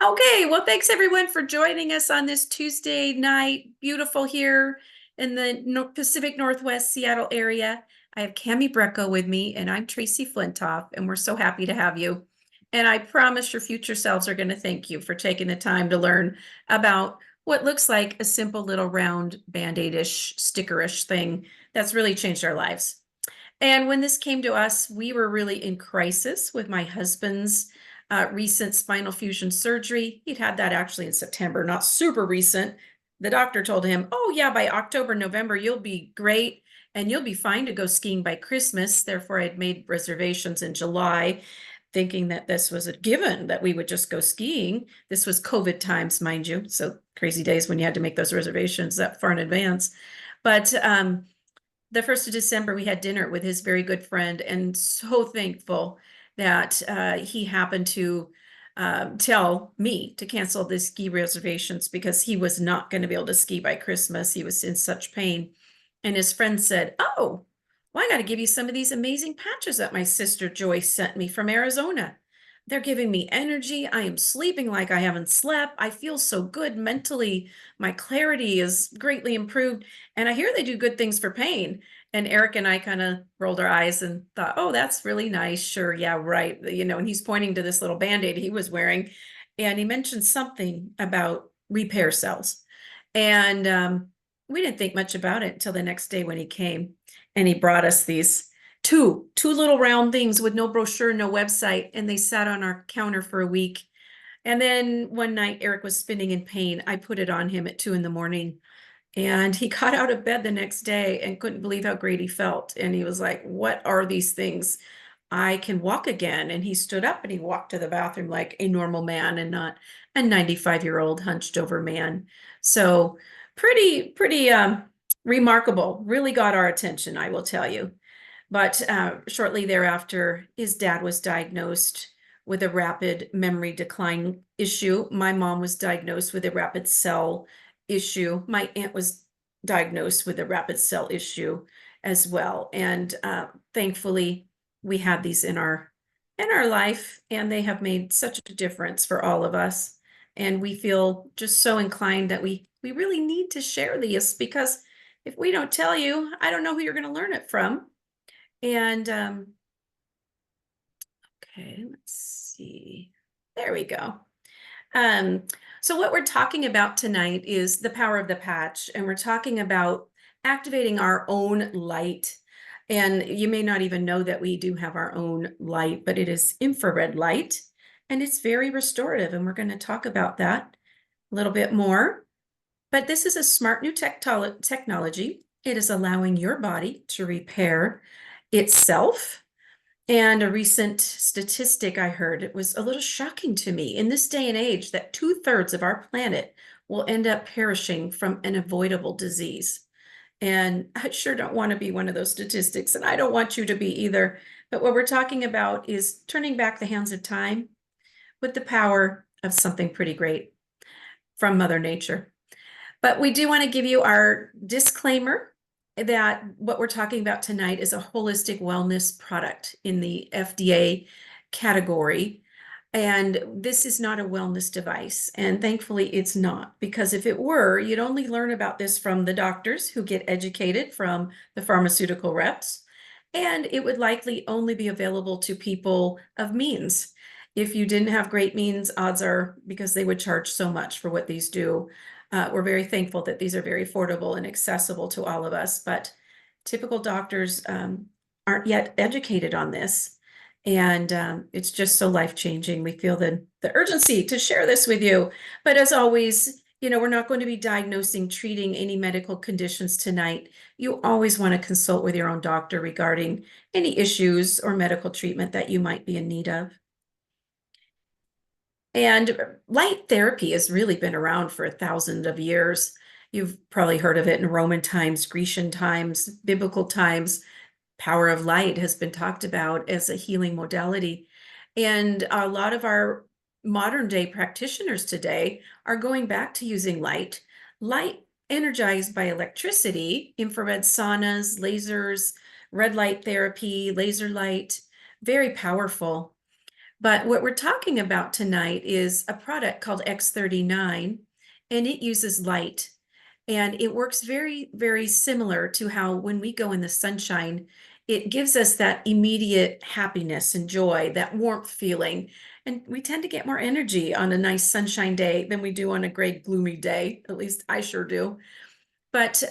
Okay, well, thanks everyone for joining us on this Tuesday night. Beautiful here in the Pacific Northwest Seattle area. I have Cami Brecto with me, and I'm Tracey Flintoff, and we're so happy to have you. And I promise your future selves are going to thank you for taking the time to learn about what looks like a simple little round band-aid-ish, stickerish thing that's really changed our lives. And when this came to us, we were really in crisis with my husband's recent spinal fusion surgery. He'd had that actually in September, not super recent. The doctor told him, oh, yeah, by October, November, you'll be great and you'll be fine to go skiing by Christmas. Therefore, I'd made reservations in July, thinking that this was a given that we would just go skiing. This was COVID times, mind you. So crazy days when you had to make those reservations that far in advance. But the 1st of December, we had dinner with his very good friend, and so thankful that he happened to tell me to cancel the ski reservations because he was not going to be able to ski by Christmas. He was in such pain. And his friend said, oh, well, I got to give you some of these amazing patches that my sister Joyce sent me from Arizona. They're giving me energy. I am sleeping like I haven't slept. I feel so good mentally. My clarity is greatly improved. And I hear they do good things for pain. And Eric and I kind of rolled our eyes and thought, oh, that's really nice. Sure. Yeah, right. And he's pointing to this little Band-Aid he was wearing. And he mentioned something about repair cells. And we didn't think much about it until the next day when he came and he brought us these two little round things with no brochure, no website, and they sat on our counter for a week. And then one night Eric was spinning in pain. I put it on him at 2 a.m. and he got out of bed the next day and couldn't believe how great he felt. And he was like, what are these things? I can walk again. And he stood up and he walked to the bathroom like a normal man and not a 95-year-old hunched over man. So pretty remarkable. Really got our attention, I will tell you. But shortly thereafter, his dad was diagnosed with a rapid memory decline issue. My mom was diagnosed with a rapid cell issue. My aunt was diagnosed with a rapid cell issue as well. And thankfully, we had these in our life, and they have made such a difference for all of us. And we feel just so inclined that we really need to share these, because if we don't tell you, I don't know who you're going to learn it from. And okay, let's see. There we go. So what we're talking about tonight is the power of the patch, and we're talking about activating our own light. And you may not even know that we do have our own light, but it is infrared light, and it's very restorative. And we're going to talk about that a little bit more. But this is a smart new technology. It is allowing your body to repair itself. And a recent statistic I heard, it was a little shocking to me in this day and age, that 2/3 of our planet will end up perishing from an avoidable disease. And I sure don't want to be one of those statistics, and I don't want you to be either. But what we're talking about is turning back the hands of time with the power of something pretty great from Mother Nature. But we do want to give you our disclaimer that what we're talking about tonight is a holistic wellness product in the FDA category. And this is not a wellness device. And thankfully, it's not, because if it were, you'd only learn about this from the doctors who get educated from the pharmaceutical reps. And it would likely only be available to people of means. If you didn't have great means, odds are, because they would charge so much for what these do. We're very thankful that these are very affordable and accessible to all of us, but typical doctors aren't yet educated on this. And it's just so life-changing. We feel the urgency to share this with you. But as always, we're not going to be diagnosing, treating any medical conditions tonight. You always want to consult with your own doctor regarding any issues or medical treatment that you might be in need of. And light therapy has really been around for thousands of years. You've probably heard of it in Roman times, Grecian times, biblical times. Power of light has been talked about as a healing modality. And a lot of our modern day practitioners today are going back to using light. Light energized by electricity, infrared saunas, lasers, red light therapy, laser light, very powerful. But what we're talking about tonight is a product called X39, and it uses light. And it works very, very similar to how when we go in the sunshine, it gives us that immediate happiness and joy, that warmth feeling. And we tend to get more energy on a nice sunshine day than we do on a gray, gloomy day. At least I sure do. But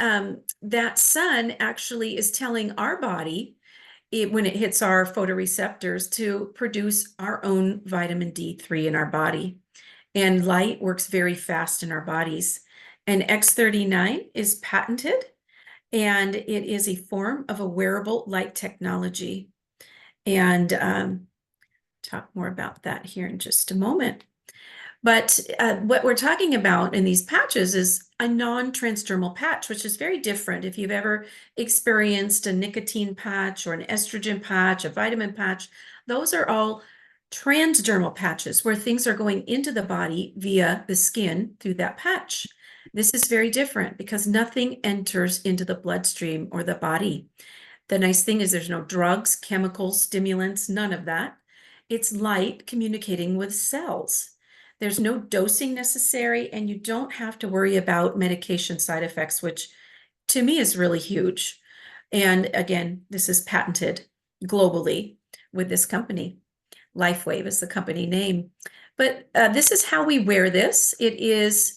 that sun actually is telling our body when it hits our photoreceptors to produce our own vitamin D3 in our body. And light works very fast in our bodies. And X39 is patented, and it is a form of a wearable light technology. And talk more about that here in just a moment. But what we're talking about in these patches is a non-transdermal patch, which is very different. If you've ever experienced a nicotine patch or an estrogen patch, a vitamin patch, those are all transdermal patches where things are going into the body via the skin through that patch. This is very different because nothing enters into the bloodstream or the body. The nice thing is there's no drugs, chemicals, stimulants, none of that. It's light communicating with cells. There's no dosing necessary, and you don't have to worry about medication side effects, which to me is really huge. And again, this is patented globally with this company. LifeWave is the company name. But this is how we wear this. It is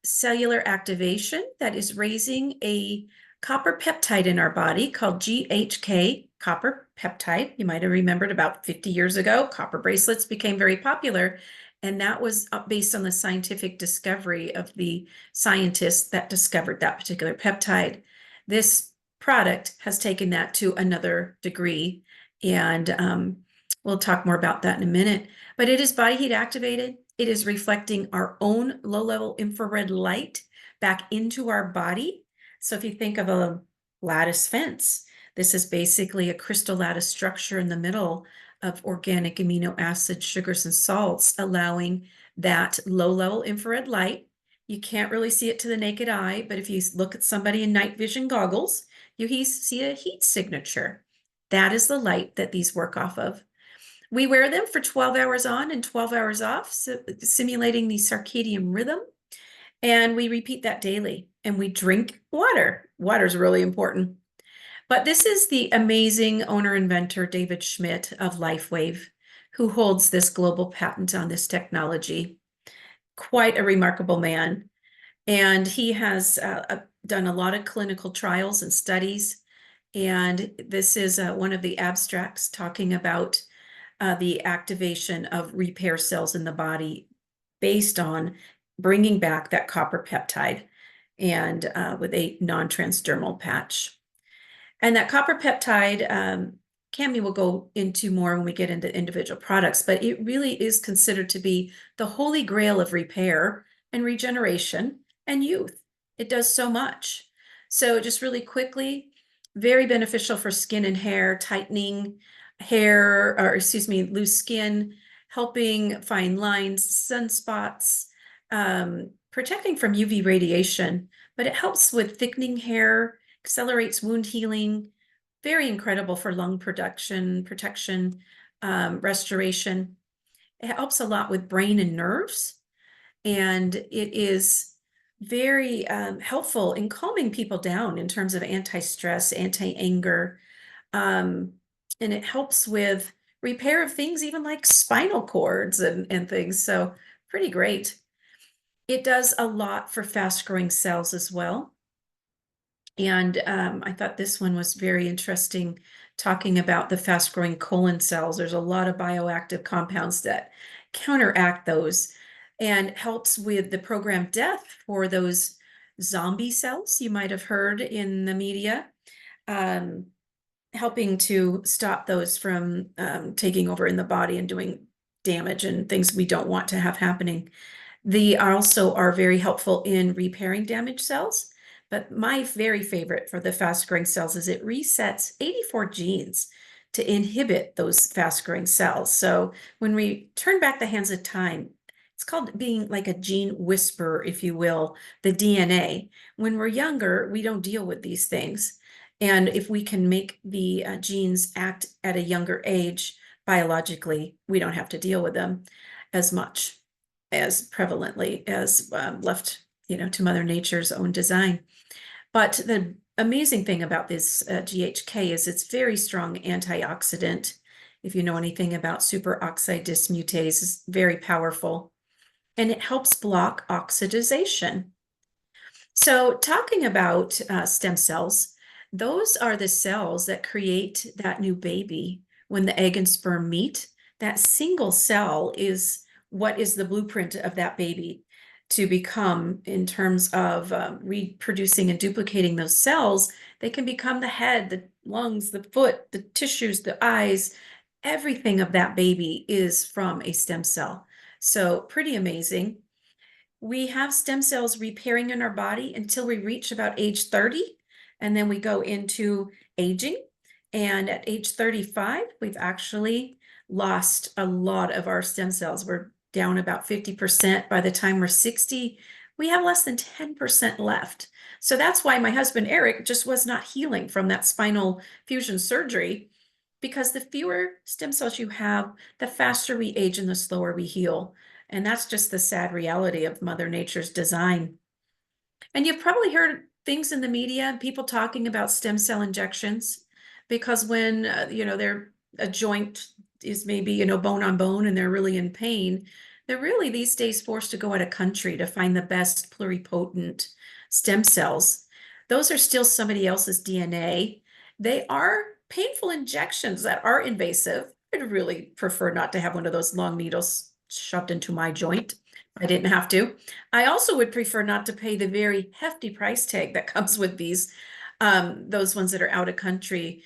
cellular activation that is raising a copper peptide in our body called GHK copper peptide. You might have remembered about 50 years ago, copper bracelets became very popular. And that was based on the scientific discovery of the scientists that discovered that particular peptide. This product has taken that to another degree. And we'll talk more about that in a minute. But it is body heat activated. It is reflecting our own low-level infrared light back into our body. So if you think of a lattice fence, this is basically a crystal lattice structure in the middle of organic amino acids, sugars, and salts, allowing that low-level infrared light. You can't really see it to the naked eye, but if you look at somebody in night vision goggles, you see a heat signature. That is the light that these work off of. We wear them for 12 hours on and 12 hours off, simulating the circadian rhythm. And we repeat that daily. And we drink water. Water is really important. But this is the amazing owner-inventor, David Schmidt of LifeWave, who holds this global patent on this technology. Quite a remarkable man. And he has done a lot of clinical trials and studies. And this is one of the abstracts talking about the activation of repair cells in the body based on bringing back that copper peptide and with a non-transdermal patch. And that copper peptide, Cami will go into more when we get into individual products, but it really is considered to be the holy grail of repair and regeneration and youth. It does so much. So just really quickly, very beneficial for skin and hair, tightening hair, or excuse me, loose skin, helping fine lines, sunspots, protecting from UV radiation, but it helps with thickening hair, accelerates wound healing, very incredible for lung protection, restoration. It helps a lot with brain and nerves, and it is very helpful in calming people down in terms of anti-stress, anti-anger, and it helps with repair of things even like spinal cords and things, so pretty great. It does a lot for fast-growing cells as well. And I thought this one was very interesting, talking about the fast-growing colon cells. There's a lot of bioactive compounds that counteract those and helps with the programmed death for those zombie cells you might have heard in the media, helping to stop those from taking over in the body and doing damage and things we don't want to have happening. They also are very helpful in repairing damaged cells. But my very favorite for the fast-growing cells is it resets 84 genes to inhibit those fast-growing cells. So when we turn back the hands of time, it's called being like a gene whisperer, if you will, the DNA. When we're younger, we don't deal with these things. And if we can make the genes act at a younger age biologically, we don't have to deal with them as much, as prevalently as left, to Mother Nature's own design. But the amazing thing about this GHK is it's very strong antioxidant. If you know anything about superoxide dismutase, it's very powerful, and it helps block oxidization. So talking about stem cells, those are the cells that create that new baby when the egg and sperm meet. That single cell is what is the blueprint of that baby to become, in terms of reproducing and duplicating those cells. They can become the head, the lungs, the foot, the tissues, the eyes. Everything of that baby is from a stem cell. So pretty amazing. We have stem cells repairing in our body until we reach about age 30, and then we go into aging. And at age 35, we've actually lost a lot of our stem cells. We're down about 50%. By the time we're 60, we have less than 10% left. So that's why my husband, Eric, just was not healing from that spinal fusion surgery, because the fewer stem cells you have, the faster we age and the slower we heal. And that's just the sad reality of Mother Nature's design. And you've probably heard things in the media, people talking about stem cell injections, because when, they're a joint is maybe, bone on bone and they're really in pain, they're really these days forced to go out of country to find the best pluripotent stem cells. Those are still somebody else's DNA. They are painful injections that are invasive. I'd really prefer not to have one of those long needles shoved into my joint. I didn't have to. I also would prefer not to pay the very hefty price tag that comes with these, those ones that are out of country.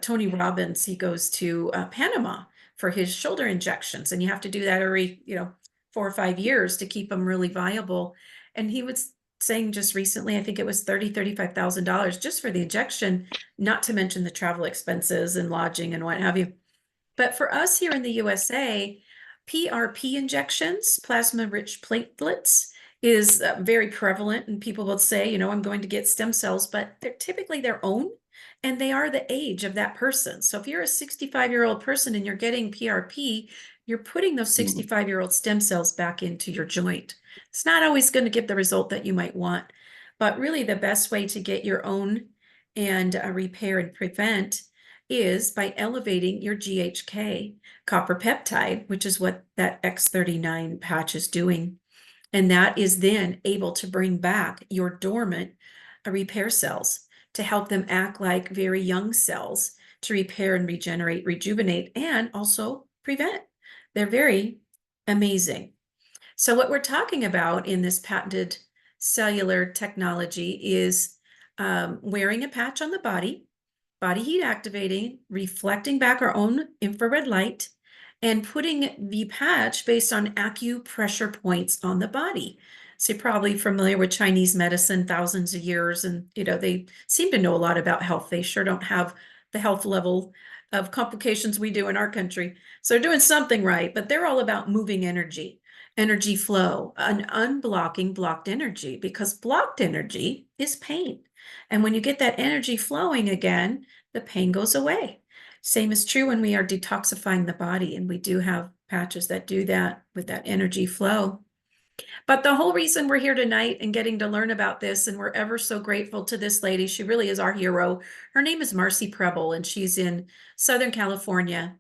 Tony Robbins, he goes to Panama for his shoulder injections, and you have to do that every, 4 or 5 years to keep them really viable. And he was saying just recently, I think it was $35,000 just for the injection, not to mention the travel expenses and lodging and what have you. But for us here in the USA, PRP injections, plasma-rich platelets, is very prevalent, and people will say, I'm going to get stem cells, but they're typically their own, and they are the age of that person. So if you're a 65-year-old person and you're getting PRP, you're putting those 65-year-old stem cells back into your joint. It's not always going to give the result that you might want, but really the best way to get your own and repair and prevent is by elevating your GHK, copper peptide, which is what that X39 patch is doing. And that is then able to bring back your dormant repair cells to help them act like very young cells to repair and regenerate, rejuvenate, and also prevent. They're very amazing. So what we're talking about in this patented cellular technology is wearing a patch on the body heat activating, reflecting back our own infrared light, and putting the patch based on acupressure points on the body. So you're probably familiar with Chinese medicine, thousands of years, and they seem to know a lot about health. They sure don't have the health level of complications we do in our country. So they're doing something right, but they're all about moving energy, energy flow, and unblocking blocked energy, because blocked energy is pain. And when you get that energy flowing again, the pain goes away. Same is true when we are detoxifying the body, and we do have patches that do that with that energy flow. But the whole reason we're here tonight and getting to learn about this, and we're ever so grateful to this lady, she really is our hero. Her name is Marcy Preble, and she's in Southern California.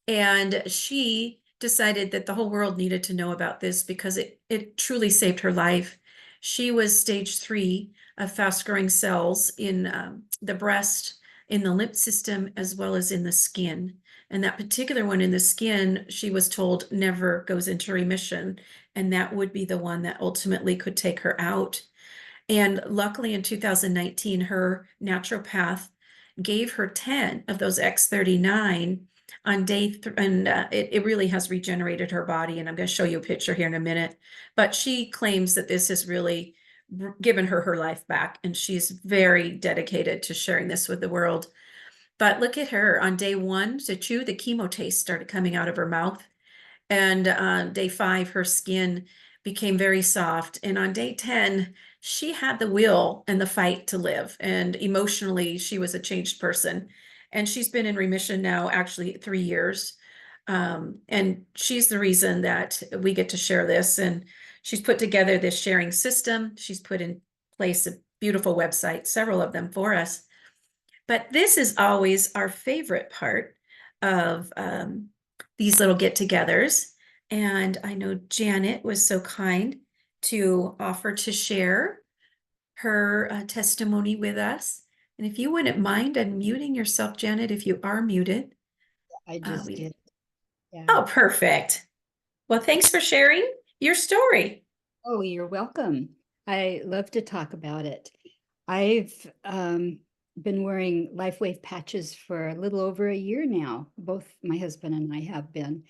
And she decided that the whole world needed to know about this because it truly saved her life. She was stage 3 of fast-growing cells in the breast, in the lymph system, as well as in the skin. And that particular one in the skin, she was told never goes into remission. And that would be the one that ultimately could take her out. And luckily in 2019, her naturopath gave her 10 of those X39 on day and it really has regenerated her body. And I'm going to show you a picture here in a minute. But she claims that this has really given her life back, and she's very dedicated to sharing this with the world. But look at her on day 1 to 2, the chemo taste started coming out of her mouth. And on day 5, her skin became very soft. And on day 10, she had the will and the fight to live. And emotionally, she was a changed person. And she's been in remission now, actually 3 years. And she's the reason that we get to share this. And she's put together this sharing system. She's put in place a beautiful website, several of them for us. But this is always our favorite part of these little get-togethers. And I know Janet was so kind to offer to share her testimony with us. And if you wouldn't mind unmuting yourself, Janet, if you are muted. I just did. Yeah. Oh, perfect. Well, thanks for sharing your story. Oh, you're welcome. I love to talk about it. I've been wearing LifeWave patches for a little over a year now. Both my husband and I have been.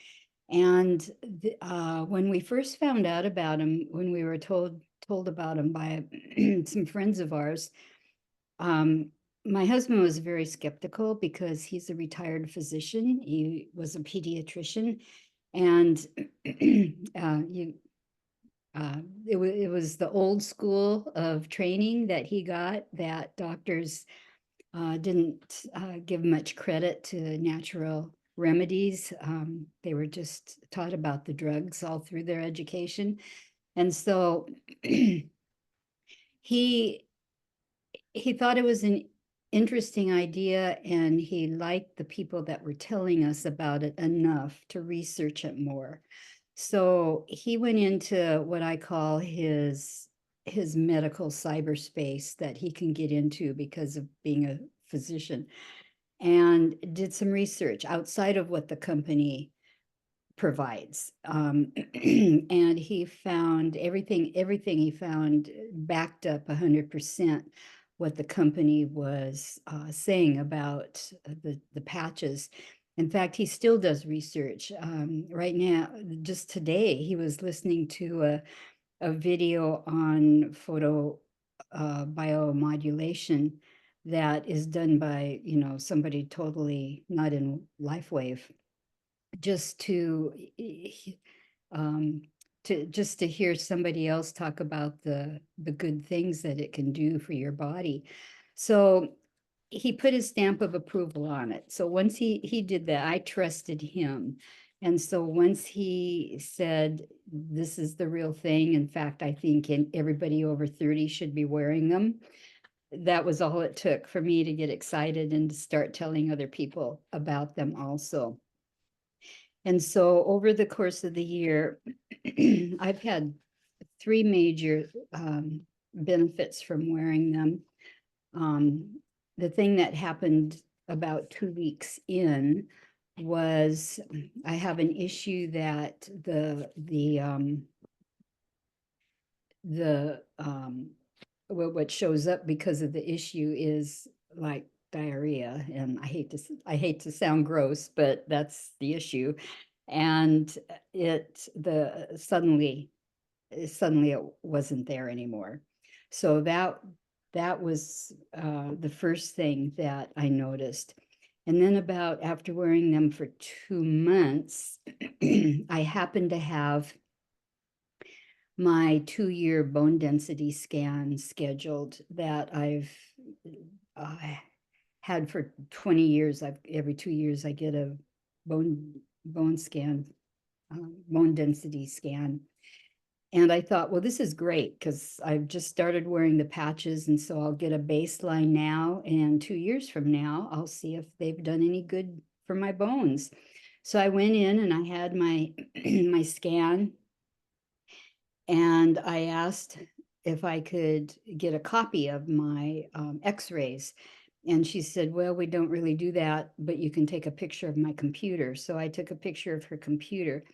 And when we first found out about them, when we were told about them by some friends of ours, my husband was very skeptical because he's a retired physician. He was a pediatrician, and it was the old school of training that he got, that doctors didn't give much credit to natural remedies. They were just taught about the drugs all through their education. And so he thought it was an interesting idea, and he liked the people that were telling us about it enough to research it more. So he went into what I call his medical cyberspace that he can get into because of being a physician, and did some research outside of what the company provides. And he found everything he found backed up 100% what the company was saying about the patches. In fact, he still does research. Right now, just today, he was listening to a video on photo biomodulation that is done by, somebody totally not in LifeWave, just to hear somebody else talk about the good things that it can do for your body. So he put his stamp of approval on it. So once he did that, I trusted him. And so once he said, this is the real thing, in fact, I think everybody over 30 should be wearing them, that was all it took for me to get excited and to start telling other people about them also. And so over the course of the year, I've had 3 major benefits from wearing them. The thing that happened about 2 weeks in was I have an issue that what shows up because of the issue is like diarrhea, and I hate to sound gross, but that's the issue. And suddenly it wasn't there anymore. So that was the first thing that I noticed. And then about after wearing them for 2 months, I happened to have my 2-year bone density scan scheduled that I've had for 20 years. Every 2 years I get a bone scan, bone density scan. And I thought, well, this is great because I've just started wearing the patches, and so I'll get a baseline now, and 2 years from now, I'll see if they've done any good for my bones. So I went in and I had my my scan, and I asked if I could get a copy of my x-rays. And she said, well, we don't really do that, but you can take a picture of my computer. So I took a picture of her computer.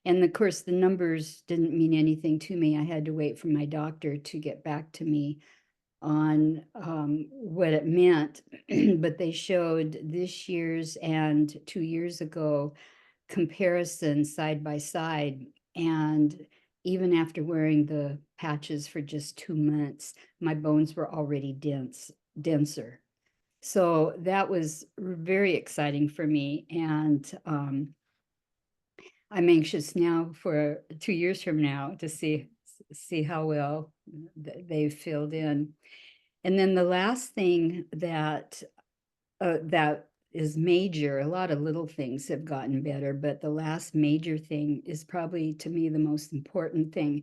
And of course, the numbers didn't mean anything to me. I had to wait for my doctor to get back to me on what it meant. But they showed this year's and 2 years ago comparison side by side. And even after wearing the patches for just 2 months, my bones were already denser. So that was very exciting for me. And I'm anxious now for 2 years from now to see how well they've filled in. And then the last thing that is major. A lot of little things have gotten better, but the last major thing is probably to me the most important thing.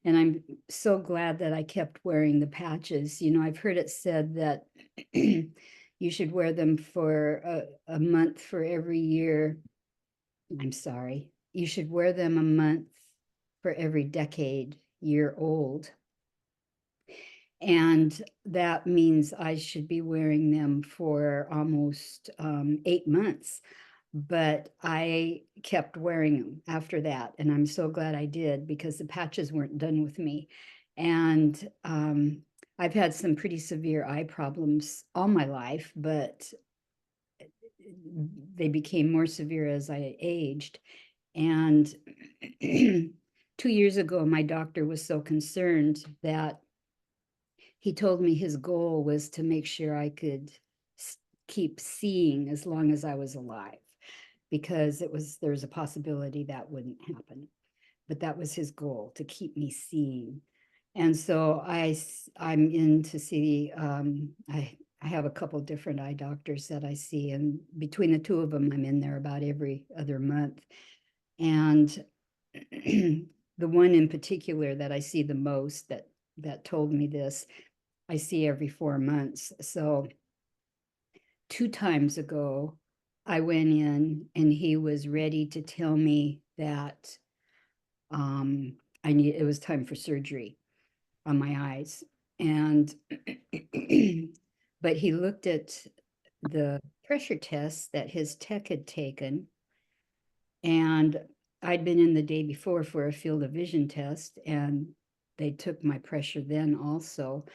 And I'm so glad that I kept wearing the patches. You know, I've heard it said that you should wear them for a month for every year. I'm sorry. You should wear them a month for every decade year old. And that means I should be wearing them for almost 8 months. But I kept wearing them after that. And I'm so glad I did because the patches weren't done with me. And I've had some pretty severe eye problems all my life, but they became more severe as I aged. And 2 years ago, my doctor was so concerned that he told me his goal was to make sure I could keep seeing as long as I was alive, because there was a possibility that wouldn't happen. But that was his goal, to keep me seeing. And so I'm in to see, I have a couple different eye doctors that I see, and between the two of them, I'm in there about every other month. And the one in particular that I see the most that told me this, I see every 4 months. So 2 times ago, I went in and he was ready to tell me that it was time for surgery on my eyes. And but he looked at the pressure tests that his tech had taken, and I'd been in the day before for a field of vision test, and they took my pressure then also.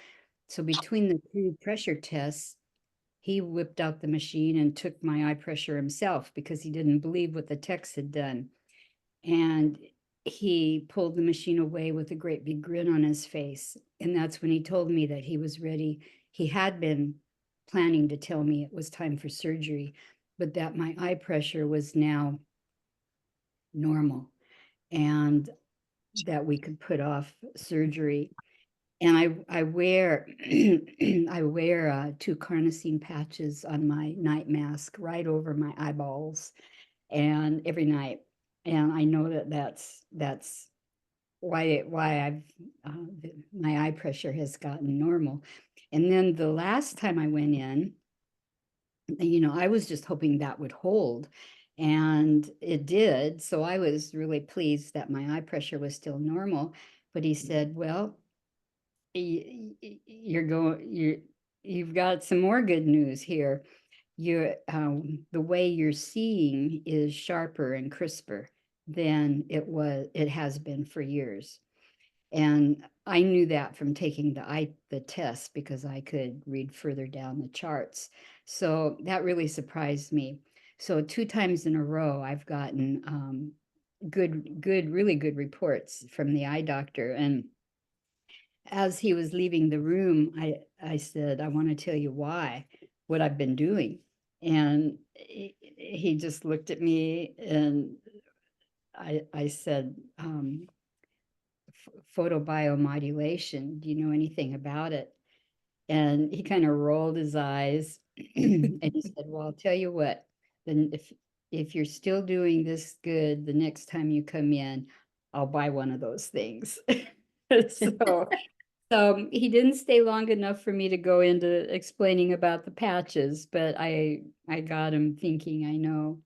So between the two pressure tests, he whipped out the machine and took my eye pressure himself because he didn't believe what the techs had done. And he pulled the machine away with a great big grin on his face. And that's when he told me that he was ready. He had been planning to tell me it was time for surgery, but that my eye pressure was now normal and that we could put off surgery. And I wear I wear 2 carnosine patches on my night mask right over my eyeballs, and every night. And I know that that's why I've my eye pressure has gotten normal. And then the last time I went in, you know, I was just hoping that would hold, and it did. So I was really pleased that my eye pressure was still normal. But he said, well, you've got some more good news here. The way you're seeing is sharper and crisper than it has been for years. And I knew that from taking the test because I could read further down the charts. So that really surprised me. So 2 times in a row, I've gotten really good reports from the eye doctor. And as he was leaving the room, I said, I want to tell you what I've been doing. And he just looked at me, and I said, photobiomodulation. Do you know anything about it? And he kind of rolled his eyes and he said, well, I'll tell you what, then if you're still doing this good, the next time you come in, I'll buy one of those things. So he didn't stay long enough for me to go into explaining about the patches, but I got him thinking, I know.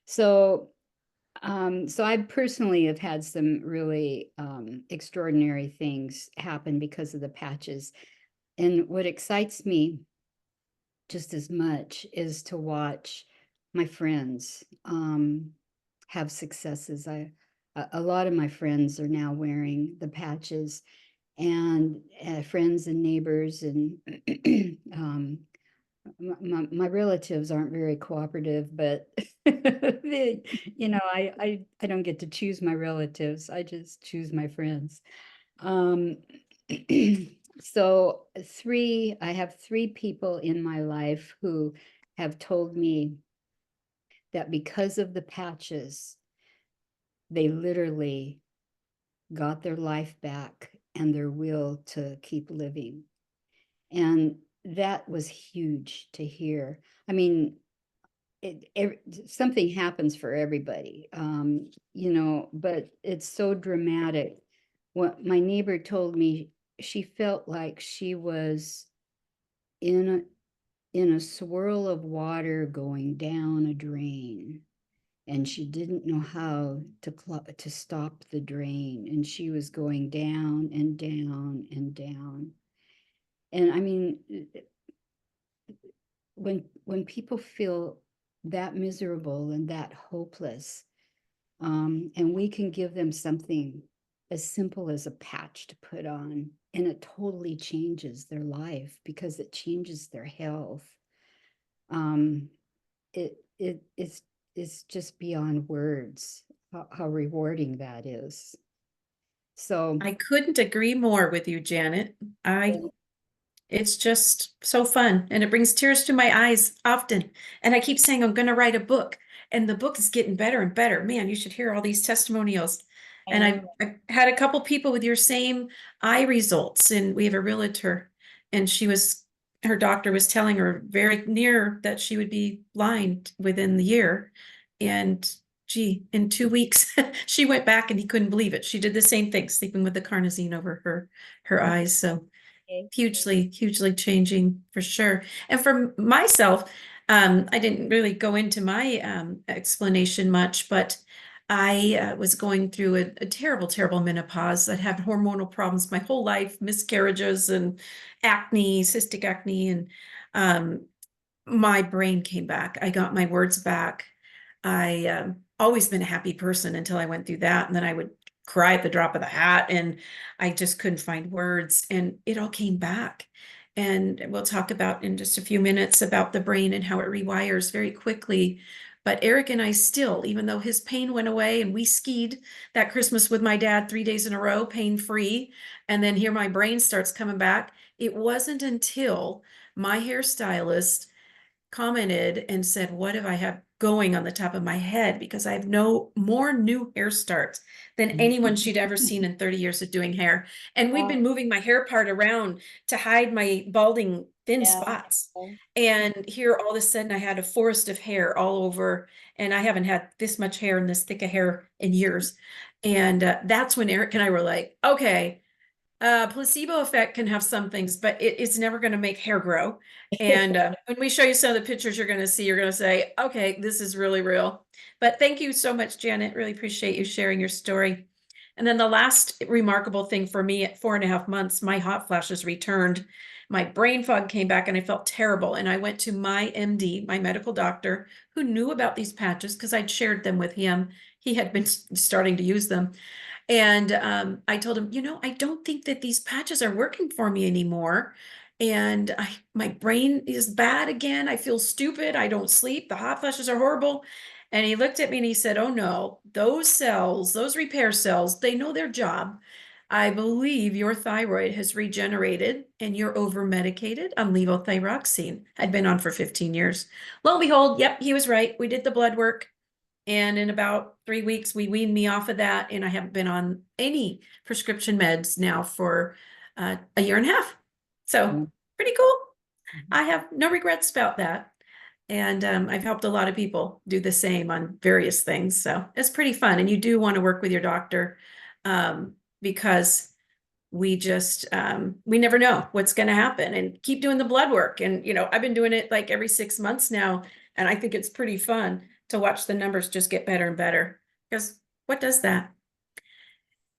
So so I personally have had some really extraordinary things happen because of the patches. And what excites me just as much is to watch my friends have successes. A lot of my friends are now wearing the patches, and friends and neighbors, and my relatives aren't very cooperative, but you know, I don't get to choose my relatives. I just choose my friends. Um, so I have 3 people in my life who have told me that because of the patches, they literally got their life back and their will to keep living. And that was huge to hear. I mean, something happens for everybody, but it's so dramatic. What my neighbor told me, she felt like she was in a swirl of water going down a drain, and she didn't know how to stop the drain, and she was going down and down and down. And I mean, when people feel that miserable and that hopeless, and we can give them something as simple as a patch to put on, and it totally changes their life because it changes their health. It's just beyond words how rewarding that is. So I couldn't agree more with you, Janet. It's just so fun and it brings tears to my eyes often. And I keep saying I'm going to write a book, and the book is getting better and better. Man, you should hear all these testimonials. I And know. I've had a couple people with your same eye results, and we have a realtor, and her doctor was telling her very near that she would be blind within the year. And gee, in 2 weeks, she went back and he couldn't believe it. She did the same thing, sleeping with the carnosine over her eyes. So Okay. hugely changing for sure. And for myself, I didn't really go into my explanation much, but I was going through a terrible menopause. I'd had hormonal problems my whole life, miscarriages and acne, cystic acne, and um, my brain came back. I got my words back. I always been a happy person until I went through that, and then I would cry at the drop of the hat, and I just couldn't find words, and it all came back. And we'll talk about in just a few minutes about the brain and how it rewires very quickly. But Eric and I still, even though his pain went away and we skied that Christmas with my dad 3 days in a row, pain free, and then here my brain starts coming back. It wasn't until my hairstylist commented and said, what if I have going on the top of my head? Because I have no more new hair starts than anyone she'd ever seen in 30 years of doing hair. And we've been moving my hair part around to hide my balding thin Yeah. spots. And here all of a sudden I had a forest of hair all over, and I haven't had this much hair and this thick of hair in years. And that's when Eric and I were like, okay, placebo effect can have some things, but it's never going to make hair grow. And when we show you some of the pictures you're going to see, you're going to say, okay, this is really real. But thank you so much, Janet. Really appreciate you sharing your story. And then the last remarkable thing for me at 4.5 months, my hot flashes returned. My brain fog came back and I felt terrible. And I went to my MD, my medical doctor, who knew about these patches because I'd shared them with him. He had been starting to use them. And I told him, I don't think that these patches are working for me anymore. And my brain is bad again. I feel stupid. I don't sleep. The hot flashes are horrible. And he looked at me and he said, oh no, those cells, those repair cells, they know their job. I believe your thyroid has regenerated and you're over medicated on levothyroxine. I'd been on for 15 years. Lo and behold, yep, he was right. We did the blood work. And in about 3 weeks, we weaned me off of that. And I haven't been on any prescription meds now for a year and a half. So pretty cool. I have no regrets about that. And I've helped a lot of people do the same on various things. So it's pretty fun. And you do want to work with your doctor because we never know what's going to happen, and keep doing the blood work. And, I've been doing it like every 6 months now. And I think it's pretty fun to watch the numbers just get better and better, because what does that?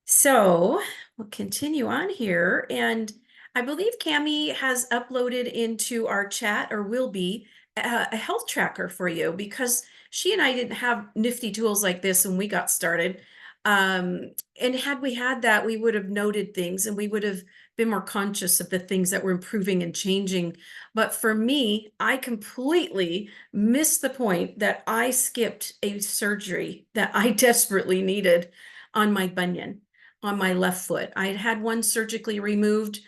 So we'll continue on here. And I believe Cami has uploaded into our chat, or will be, a health tracker for you, because she and I didn't have nifty tools like this when we got started. And had we had that, we would have noted things and we would have been more conscious of the things that were improving and changing. But for me, I completely missed the point that I skipped a surgery that I desperately needed on my bunion, on my left foot. I had had one surgically removed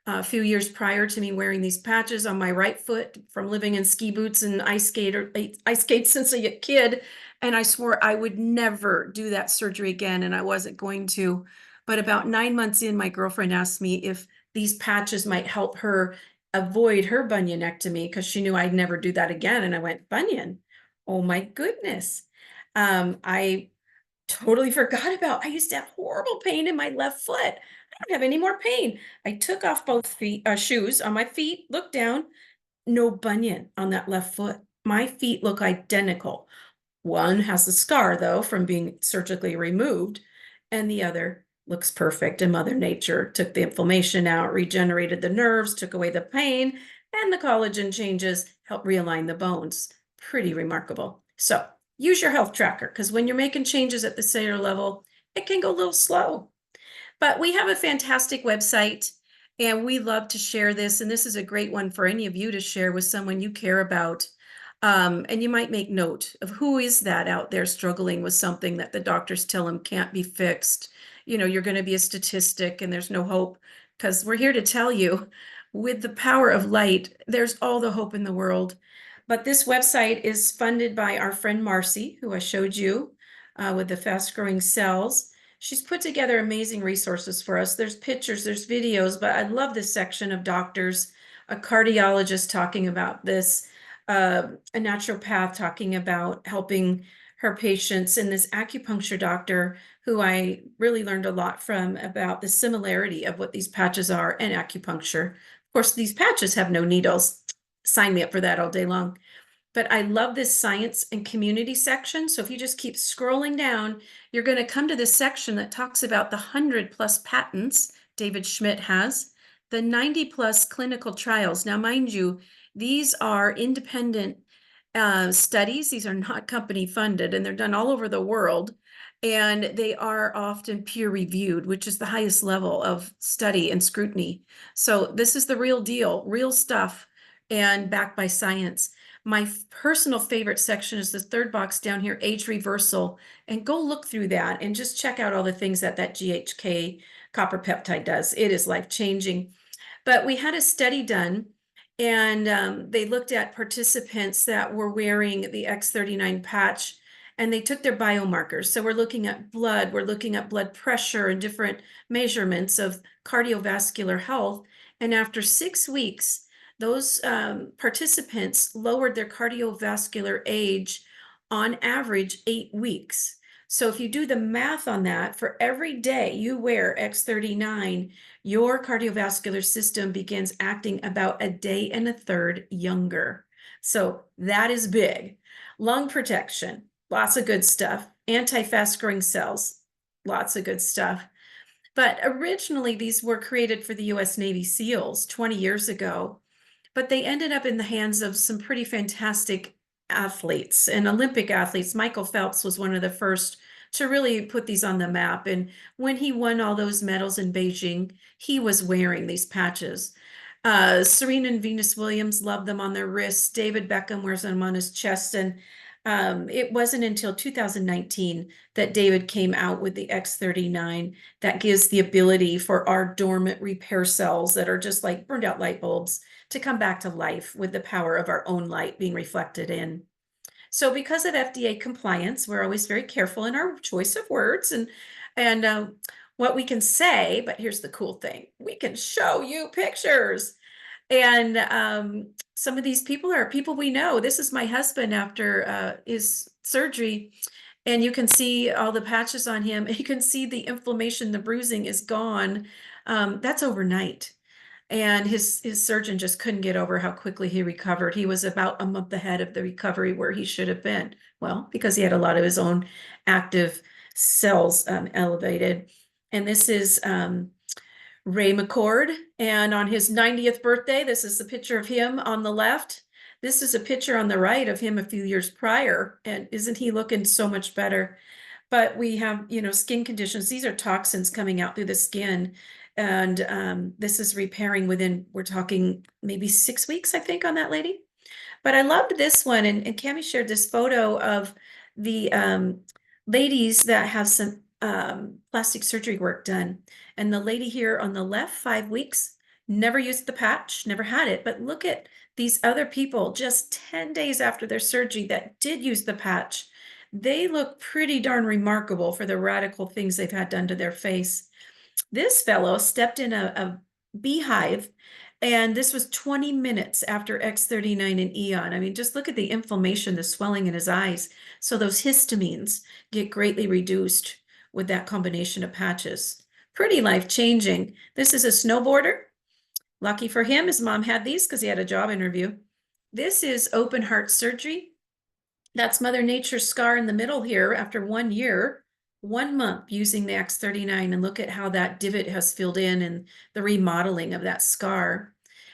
a few years prior to me wearing these patches on my right foot from living in ski boots and ice skate since a kid. And I swore I would never do that surgery again, and I wasn't going to. But about 9 months in, my girlfriend asked me if these patches might help her avoid her bunionectomy, because she knew I'd never do that again. And I went, bunion? Oh my goodness. I totally forgot about, I used to have horrible pain in my left foot. I don't have any more pain. I took off both shoes on my feet, looked down, no bunion on that left foot. My feet look identical. One has a scar, though, from being surgically removed, and the other looks perfect. And Mother Nature took the inflammation out, regenerated the nerves, took away the pain, and the collagen changes help realign the bones. Pretty remarkable. So use your health tracker, because when you're making changes at the cellular level, it can go a little slow. But we have a fantastic website and we love to share this. And this is a great one for any of you to share with someone you care about. And you might make note of who is that out there struggling with something that the doctors tell them can't be fixed. You know, you're going to be a statistic and there's no hope, because we're here to tell you with the power of light, there's all the hope in the world. But this website is funded by our friend Marcy, who I showed you with the fast growing cells. She's put together amazing resources for us. There's pictures, there's videos, but I love this section of doctors, a cardiologist talking about this, a naturopath talking about helping her patients, and this acupuncture doctor who I really learned a lot from about the similarity of what these patches are and acupuncture. Of course, these patches have no needles. Sign me up for that all day long. But I love this science and community section. So if you just keep scrolling down, you're going to come to this section that talks about the 100+ patents David Schmidt has, the 90+ clinical trials. Now, mind you, these are independent studies. These are not company funded, and they're done all over the world. And they are often peer reviewed, which is the highest level of study and scrutiny. So this is the real deal, real stuff, and backed by science. My personal favorite section is the third box down here, age reversal, and go look through that and just check out all the things that GHK copper peptide does. It is life-changing. But we had a study done, and they looked at participants that were wearing the X39 patch, and they took their biomarkers. So we're looking at blood, we're looking at blood pressure and different measurements of cardiovascular health. And after 6 weeks, those participants lowered their cardiovascular age on average 8 weeks. So if you do the math on that, for every day you wear X39, your cardiovascular system begins acting about a day and a third younger. So that is big. Lung protection, lots of good stuff. Anti-fast growing cells, lots of good stuff. But originally, these were created for the US Navy SEALs 20 years ago, but they ended up in the hands of some pretty fantastic athletes and Olympic athletes. Michael Phelps was one of the first to really put these on the map. And when he won all those medals in Beijing, he was wearing these patches. Serena and Venus Williams loved them on their wrists. David Beckham wears them on his chest. And it wasn't until 2019 that David came out with the X39 that gives the ability for our dormant repair cells that are just like burned out light bulbs to come back to life with the power of our own light being reflected in. So because of FDA compliance, we're always very careful in our choice of words and what we can say, but here's the cool thing. We can show you pictures. And some of these people are people we know. This is my husband after his surgery, and you can see all the patches on him. You can see the inflammation, the bruising is gone. That's overnight. And his surgeon just couldn't get over how quickly he recovered. He was about a month ahead of the recovery where he should have been. Well, because he had a lot of his own active cells elevated. And this is Ray McCord. And on his 90th birthday, this is the picture of him on the left. This is a picture on the right of him a few years prior. And isn't he looking so much better? But we have, skin conditions. These are toxins coming out through the skin. And this is repairing within, we're talking maybe 6 weeks, I think, on that lady. But I loved this one. And Cami shared this photo of the ladies that have some plastic surgery work done. And the lady here on the left, 5 weeks, never used the patch, never had it. But look at these other people just 10 days after their surgery that did use the patch. They look pretty darn remarkable for the radical things they've had done to their face. This fellow stepped in a beehive And this was 20 minutes after X39 and Eon. I mean, just look at the inflammation, the swelling in his eyes. So those histamines get greatly reduced with that combination of patches. Pretty life-changing. This is a snowboarder. Lucky for him, his mom had these because he had a job interview. This is open heart surgery. That's Mother Nature's scar in the middle here after 1 year, 1 month using the X39, and look at how that divot has filled in and the remodeling of that scar.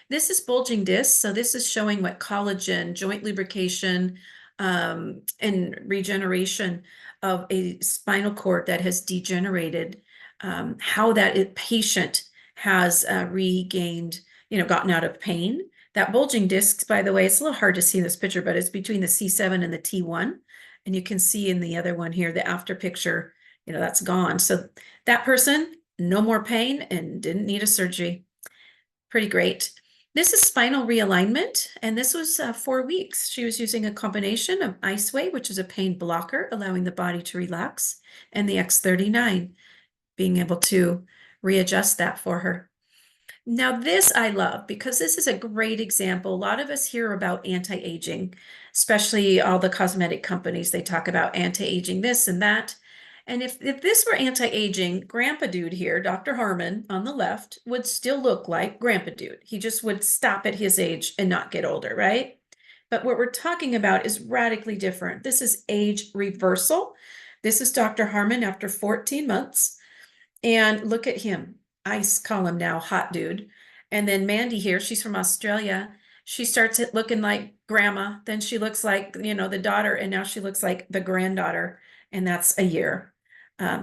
This is bulging disc, so this is showing what collagen, joint lubrication, and regeneration of a spinal cord that has degenerated, how that patient has regained, gotten out of pain. That bulging disc, by the way, it's a little hard to see in this picture, but it's between the C7 and the T1. And you can see in the other one here, the after picture, that's gone. So that person, no more pain and didn't need a surgery. Pretty great. This is spinal realignment, and this was 4 weeks. She was using a combination of eyesight, which is a pain blocker, allowing the body to relax, and the X39, being able to readjust that for her. Now, this I love because this is a great example. A lot of us hear about anti-aging, especially all the cosmetic companies. They talk about anti-aging this and that. And if this were anti-aging, Grandpa Dude here, Dr. Harmon on the left, would still look like Grandpa Dude. He just would stop at his age and not get older, right? But what we're talking about is radically different. This is age reversal. This is Dr. Harmon after 14 months. And look at him. I call him now Hot Dude. And then Mandy here, she's from Australia. She starts looking like grandma. Then she looks like, the daughter. And now she looks like the granddaughter. And that's a year.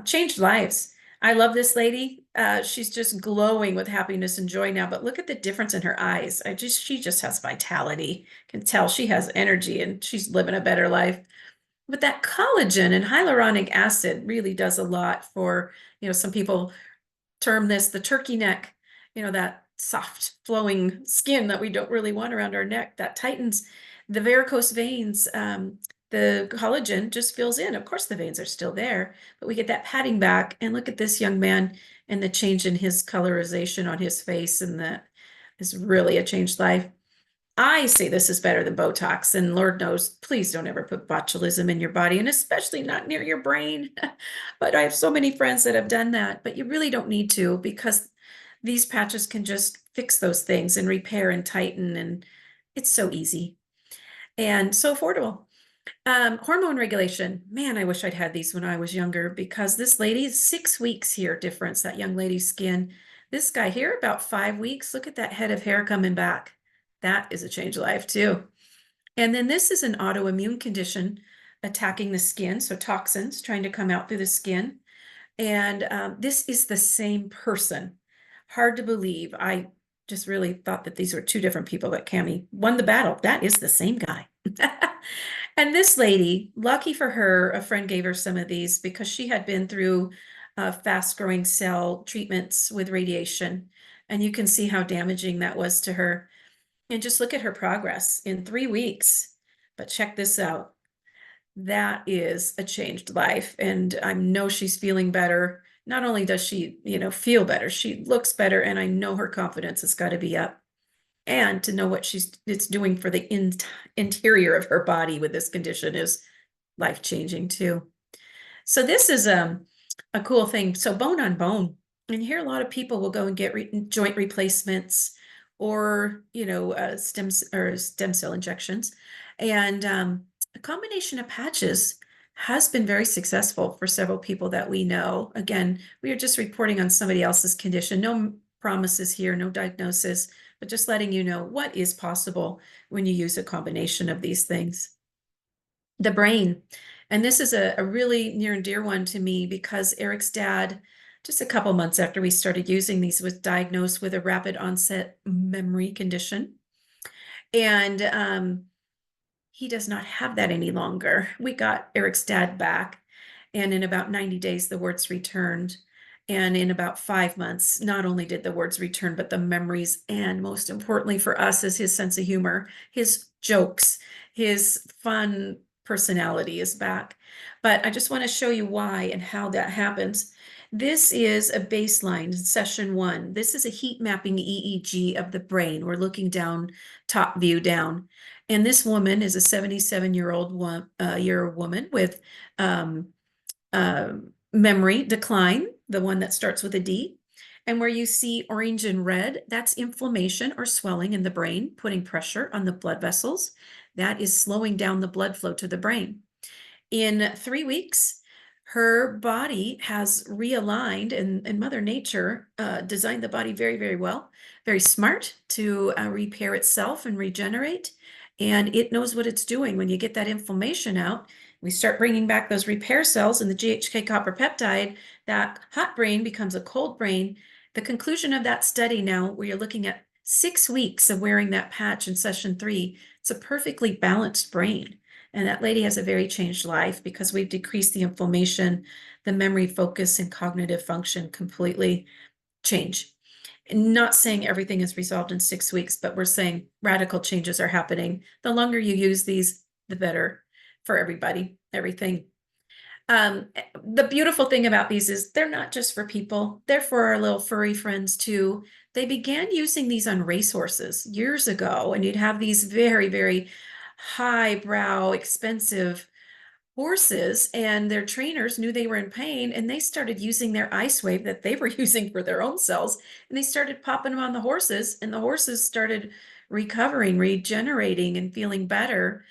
Changed lives. I love this lady. She's just glowing with happiness and joy now. But look at the difference in her eyes. She just has vitality. Can tell she has energy and she's living a better life. But that collagen and hyaluronic acid really does a lot for, some people term this the turkey neck, that soft flowing skin that we don't really want around our neck that tightens the varicose veins. The collagen just fills in. Of course, the veins are still there, but we get that padding back. And look at this young man and the change in his colorization on his face. And that is really a changed life. I say this is better than Botox, and Lord knows, please don't ever put botulism in your body, and especially not near your brain. But I have so many friends that have done that, but you really don't need to because these patches can just fix those things and repair and tighten, and it's so easy and so affordable. Hormone regulation. Man, I wish I'd had these when I was younger because this lady, 6 weeks here difference, that young lady's skin. This guy here, about 5 weeks. Look at that head of hair coming back. That is a change of life too. And then this is an autoimmune condition attacking the skin. So toxins trying to come out through the skin. And this is the same person. Hard to believe. I just really thought that these were two different people, but Cami won the battle. That is the same guy. And this lady, lucky for her, a friend gave her some of these because she had been through fast-growing cell treatments with radiation. And you can see how damaging that was to her. And just look at her progress in 3 weeks. But check this out. That is a changed life. And I know she's feeling better. Not only does she, feel better, she looks better. And I know her confidence has got to be up. And to know what it's doing for the interior of her body with this condition is life-changing too. So this is a cool thing. So bone on bone. And here a lot of people will go and get joint replacements or, stem cell injections. And a combination of patches has been very successful for several people that we know. Again, we are just reporting on somebody else's condition. No promises here, no diagnosis, but just letting you know what is possible when you use a combination of these things. The brain. And this is a really near and dear one to me because Eric's dad, just a couple months after we started using these, was diagnosed with a rapid onset memory condition. And he does not have that any longer. We got Eric's dad back, and in about 90 days, the words returned. And in about 5 months, not only did the words return, but the memories, and most importantly for us is his sense of humor, his jokes, his fun personality is back. But I just want to show you why and how that happens. This is a baseline, session 1. This is a heat mapping EEG of the brain. We're looking down, top view down. And this woman is a 77-year-old woman with uh, memory decline, the one that starts with a D. And where you see orange and red, that's inflammation or swelling in the brain, putting pressure on the blood vessels. That is slowing down the blood flow to the brain. In 3 weeks, her body has realigned, and Mother Nature designed the body very, very well, very smart to repair itself and regenerate. And it knows what it's doing. When you get that inflammation out, we start bringing back those repair cells and the GHK copper peptide. That hot brain becomes a cold brain. The conclusion of that study now, where you're looking at 6 weeks of wearing that patch in session 3, it's a perfectly balanced brain. And that lady has a very changed life because we've decreased the inflammation, the memory, focus, and cognitive function completely change. Not saying everything is resolved in 6 weeks, but we're saying radical changes are happening. The longer you use these, the better for everybody, everything. The beautiful thing about these is they're not just for people, they're for our little furry friends too. They began using these on racehorses years ago, and you'd have these very, very highbrow, expensive horses, and their trainers knew they were in pain, and they started using their ice wave that they were using for their own cells, and they started popping them on the horses, and the horses started recovering, regenerating, and feeling better.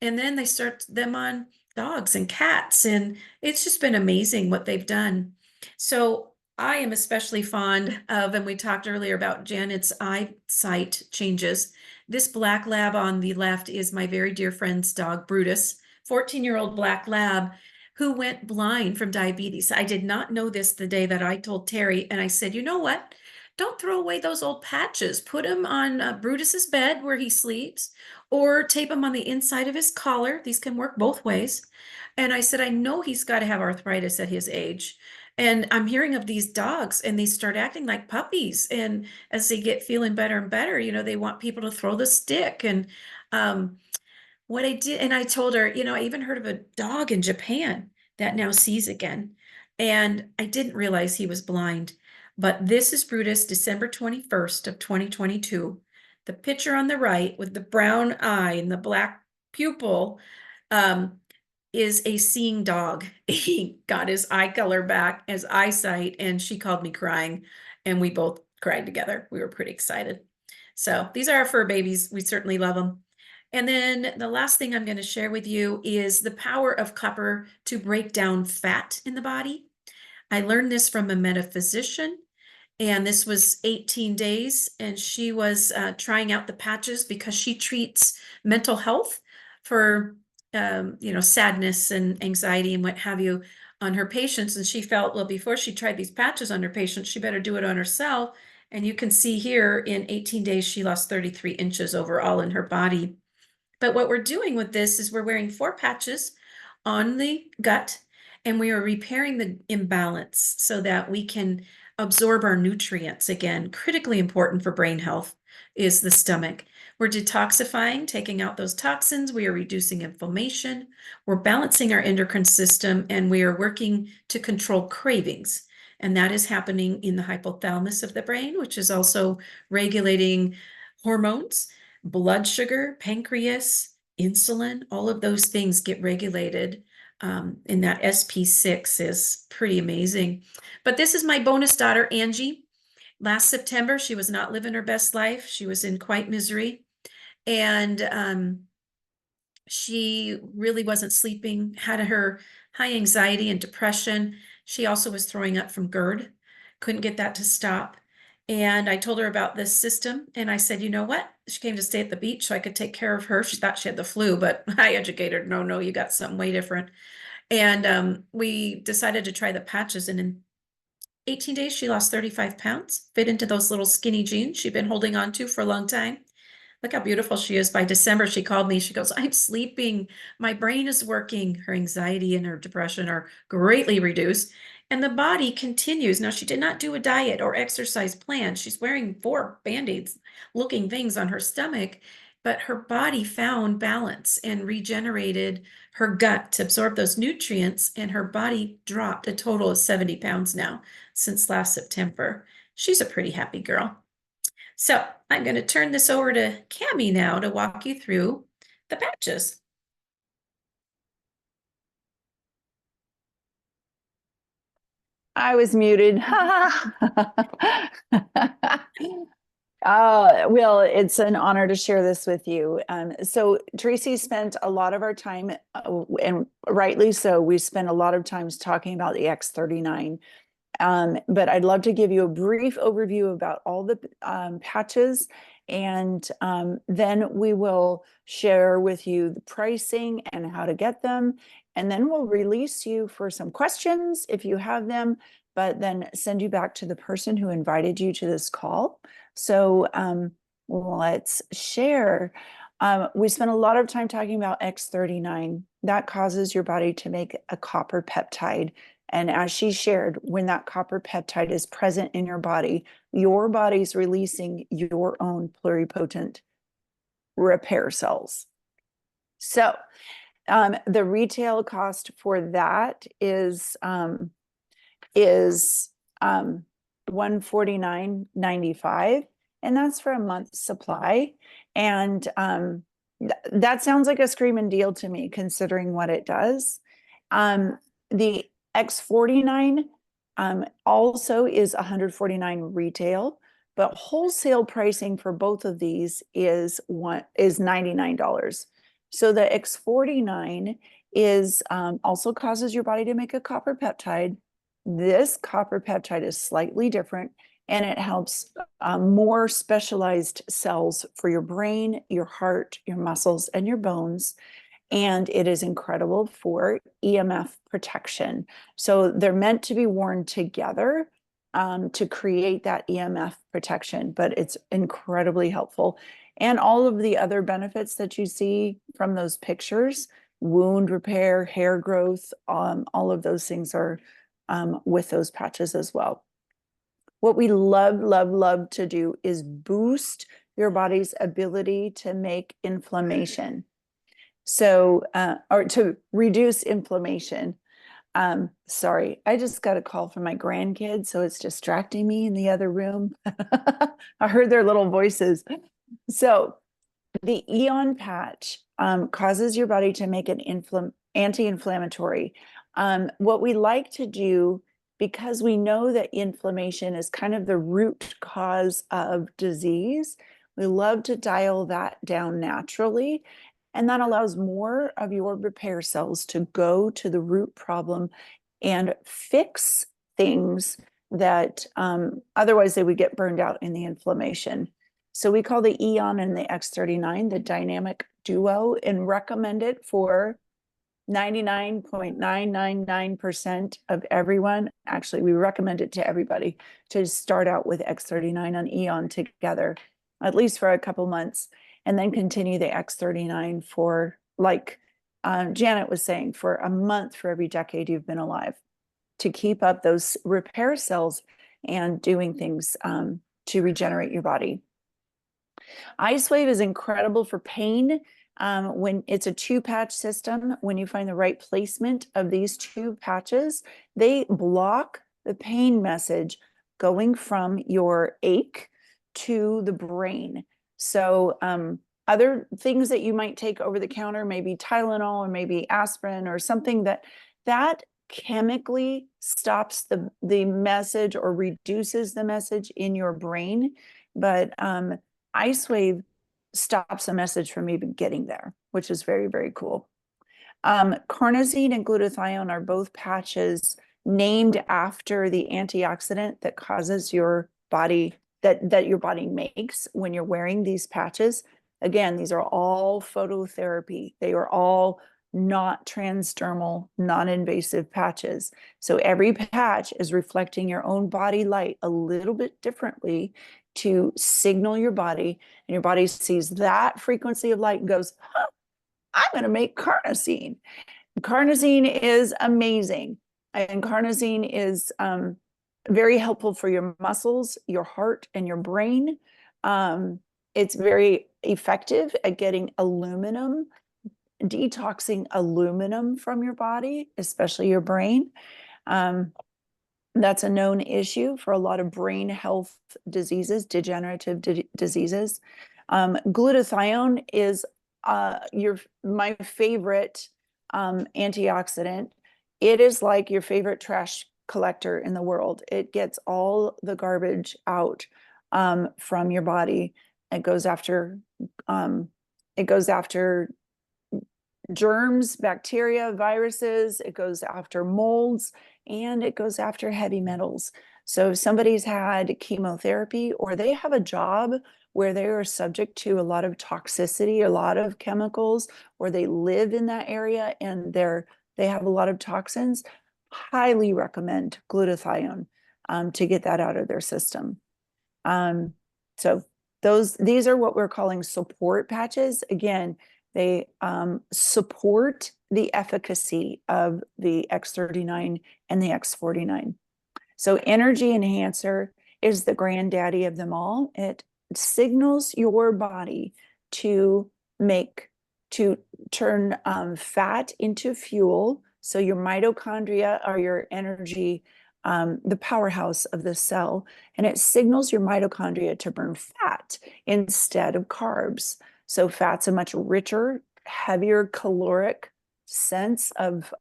And then they start them on dogs and cats, and it's just been amazing what they've done. So I am especially fond of, and we talked earlier about Janet's eyesight changes. This black lab on the left is my very dear friend's dog, Brutus, 14-year-old black lab who went blind from diabetes. I did not know this the day that I told Terry, and I said, you know what? Don't throw away those old patches. Put them on Brutus's bed where he sleeps, or tape them on the inside of his collar. These can work both ways. And I said, I know he's got to have arthritis at his age. And I'm hearing of these dogs, and they start acting like puppies. And as they get feeling better and better, they want people to throw the stick. And what I did, and I told her, I even heard of a dog in Japan that now sees again. And I didn't realize he was blind. But this is Brutus, December 21st of 2022. The picture on the right with the brown eye and the black pupil is a seeing dog. He got his eye color back, his eyesight, and she called me crying, and we both cried together. We were pretty excited. So these are our fur babies. We certainly love them. And then the last thing I'm going to share with you is the power of copper to break down fat in the body. I learned this from a metaphysician, and this was 18 days, and she was trying out the patches because she treats mental health for sadness and anxiety and what have you on her patients. And she felt, well, before she tried these patches on her patients, she better do it on herself. And you can see here in 18 days, she lost 33 inches overall in her body. But what we're doing with this is we're wearing 4 patches on the gut, and we are repairing the imbalance so that we can absorb our nutrients. Again, critically important for brain health is the stomach. We're detoxifying, taking out those toxins. We are reducing inflammation. We're balancing our endocrine system, and we are working to control cravings. And that is happening in the hypothalamus of the brain, which is also regulating hormones, blood sugar, pancreas, insulin. All of those things get regulated. And that SP6 is pretty amazing. But this is my bonus daughter, Angie. Last September, she was not living her best life. She was in quite misery. And she really wasn't sleeping, had her high anxiety and depression. She also was throwing up from GERD, couldn't get that to stop. And I told her about this system, and I said, you know what? She came to stay at the beach so I could take care of her. She thought she had the flu, but I educated her, no, you got something way different. And we decided to try the patches, and in 18 days, she lost 35 pounds, fit into those little skinny jeans she'd been holding on to for a long time. Look how beautiful she is. By December, she called me. She goes, I'm sleeping. My brain is working. Her anxiety and her depression are greatly reduced. And the body continues. Now, she did not do a diet or exercise plan. She's wearing 4 Band-Aids looking things on her stomach. but her body found balance and regenerated her gut to absorb those nutrients, and her body dropped a total of 70 pounds now since last September. She's a pretty happy girl. So I'm going to turn this over to Cami now to walk you through the patches. I was muted. Well, it's an honor to share this with you. So Tracey spent a lot of our time, and rightly so, we spent a lot of times talking about the X39. But I'd love to give you a brief overview about all the patches, and then we will share with you the pricing and how to get them. And then we'll release you for some questions if you have them, but then send you back to the person who invited you to this call. So let's share. We spent a lot of time talking about X39. That causes your body to make a copper peptide. And as she shared, when that copper peptide is present in your body's releasing your own pluripotent repair cells. So the retail cost for that is $149.95, and that's for a month's supply. And that sounds like a screaming deal to me, considering what it does. The X49 also is $149 retail, but wholesale pricing for both of these is $99. So the X49 is also causes your body to make a copper peptide. This copper peptide is slightly different, and it helps more specialized cells for your brain, your heart, your muscles, and your bones. And it is incredible for EMF protection. So they're meant to be worn together to create that EMF protection, but it's incredibly helpful. And all of the other benefits that you see from those pictures, wound repair, hair growth, all of those things are with those patches as well. What we love to do is boost your body's ability to make inflammation. So, or to reduce inflammation. Sorry, I just got a call from my grandkids, so it's distracting me in the other room. I heard their little voices. So the Eon patch causes your body to make an anti-inflammatory. What we like to do, because we know that inflammation is kind of the root cause of disease, we love to dial that down naturally. And that allows more of your repair cells to go to the root problem and fix things that otherwise they would get burned out in the inflammation. So we call the Eon and the X39 the dynamic duo, and recommend it for 99.999% of everyone. Actually, we recommend it to everybody to start out with X39 on Eon together, at least for a couple months, and then continue the X39 for, like Janet was saying, for a month for every decade you've been alive, to keep up those repair cells and doing things to regenerate your body. EyeSwave is incredible for pain. When it's a 2-patch system, when you find the right placement of these 2 patches, they block the pain message going from your ache to the brain. So other things that you might take over the counter, maybe Tylenol or maybe aspirin or something that chemically stops the message or reduces the message in your brain. But EyeSwave stops a message from even getting there, which is very, very cool. Carnosine and glutathione are both patches named after the antioxidant that causes your body, that your body makes when you're wearing these patches. Again, these are all phototherapy. They are all not transdermal, non-invasive patches. So every patch is reflecting your own body light a little bit differently to signal your body, and your body sees that frequency of light and goes, huh, I'm going to make carnosine. Carnosine is amazing, and carnosine is very helpful for your muscles, your heart, and your brain. It's very effective at getting aluminum, detoxing aluminum from your body, especially your brain. That's a known issue for a lot of brain health diseases, degenerative diseases. Glutathione is my favorite antioxidant. It is like your favorite trash collector in the world. It gets all the garbage out from your body. It goes after germs, bacteria, viruses. It goes after molds, and it goes after heavy metals. So if somebody's had chemotherapy or they have a job where they are subject to a lot of toxicity, a lot of chemicals, or they live in that area and they have a lot of toxins, highly recommend glutathione to get that out of their system. So these are what we're calling support patches. Again, they support the efficacy of the X39 and the X49. So energy enhancer is the granddaddy of them all. It signals your body to turn fat into fuel. So your mitochondria are your energy, the powerhouse of the cell, and it signals your mitochondria to burn fat instead of carbs. So fat's a much richer, heavier caloric sense of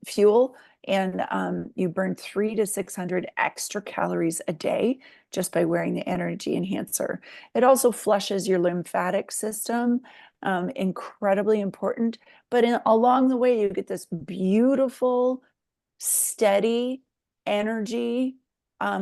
fuel, and you burn 300 to 600 extra calories a day just by wearing the energy enhancer. It also flushes your lymphatic system, incredibly important. But along the way, you get this beautiful, steady energy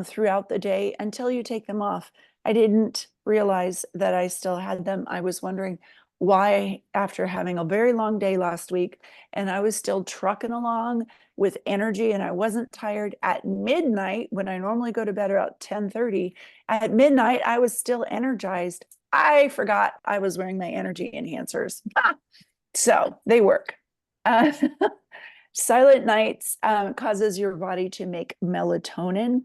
throughout the day until you take them off. I didn't realize that I still had them. I was wondering why, after having a very long day last week, and I was still trucking along with energy and I wasn't tired at midnight when I normally go to bed about 10:30. At midnight, I was still energized. I forgot I was wearing my energy enhancers. So they work. Silent nights causes your body to make melatonin.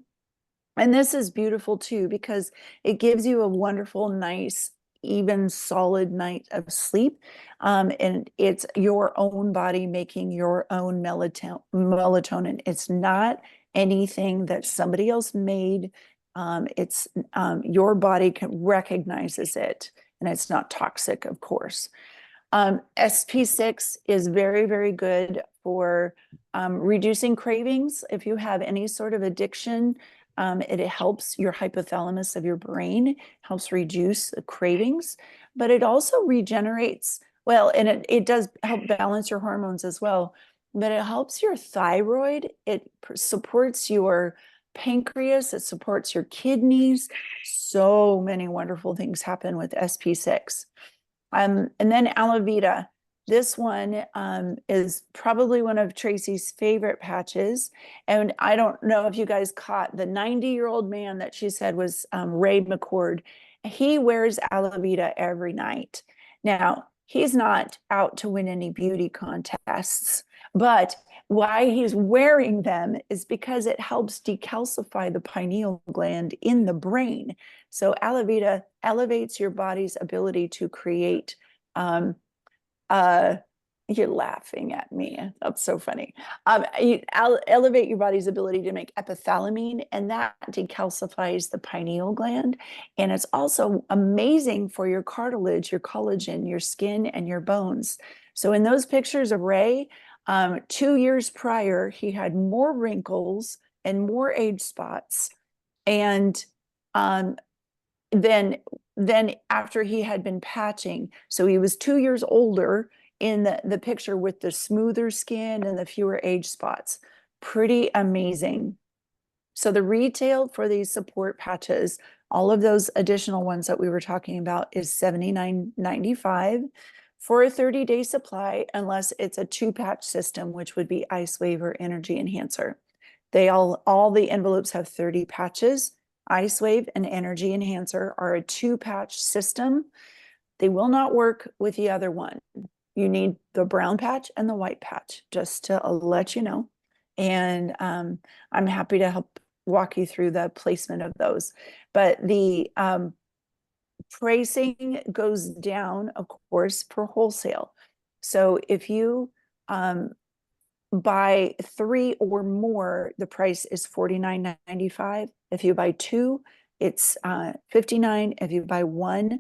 And this is beautiful too, because it gives you a wonderful, nice, even solid night of sleep. And it's your own body making your own melatonin. It's not anything that somebody else made. It's your body recognizes it, and it's not toxic, of course. SP6 is very, very good for reducing cravings. If you have any sort of addiction, it helps your hypothalamus of your brain, helps reduce the cravings, but it also regenerates, well, and it does help balance your hormones as well, but it helps your thyroid. It supports your pancreas, it supports your kidneys. So many wonderful things happen with SP6. And then Alavita. This one is probably one of Tracey's favorite patches. And I don't know if you guys caught the 90-year-old man that she said was Ray McCord. He wears Alavita every night. Now, he's not out to win any beauty contests, but why he's wearing them is because it helps decalcify the pineal gland in the brain. So Alavita elevates your body's ability to create you're laughing at me. That's so funny. You elevate your body's ability to make epithalamine, and that decalcifies the pineal gland. And it's also amazing for your cartilage, your collagen, your skin, and your bones. So in those pictures of Ray, 2 years prior, he had more wrinkles and more age spots. And then after he had been patching, so he was 2 years older in the picture with the smoother skin and the fewer age spots. Pretty amazing. So the retail for these support patches, all of those additional ones that we were talking about, is $79.95 for a 30-day supply, unless it's a 2-patch system, which would be Ice Wave or Energy Enhancer. All the envelopes have 30 patches. Ice Wave and Energy Enhancer are a 2-patch system. They will not work with the other one. You need the brown patch and the white patch, just to let you know. And I'm happy to help walk you through the placement of those. But the pricing goes down, of course, per wholesale. So if you buy 3 or more, the price is $49.95. If you buy 2, it's $59. If you buy 1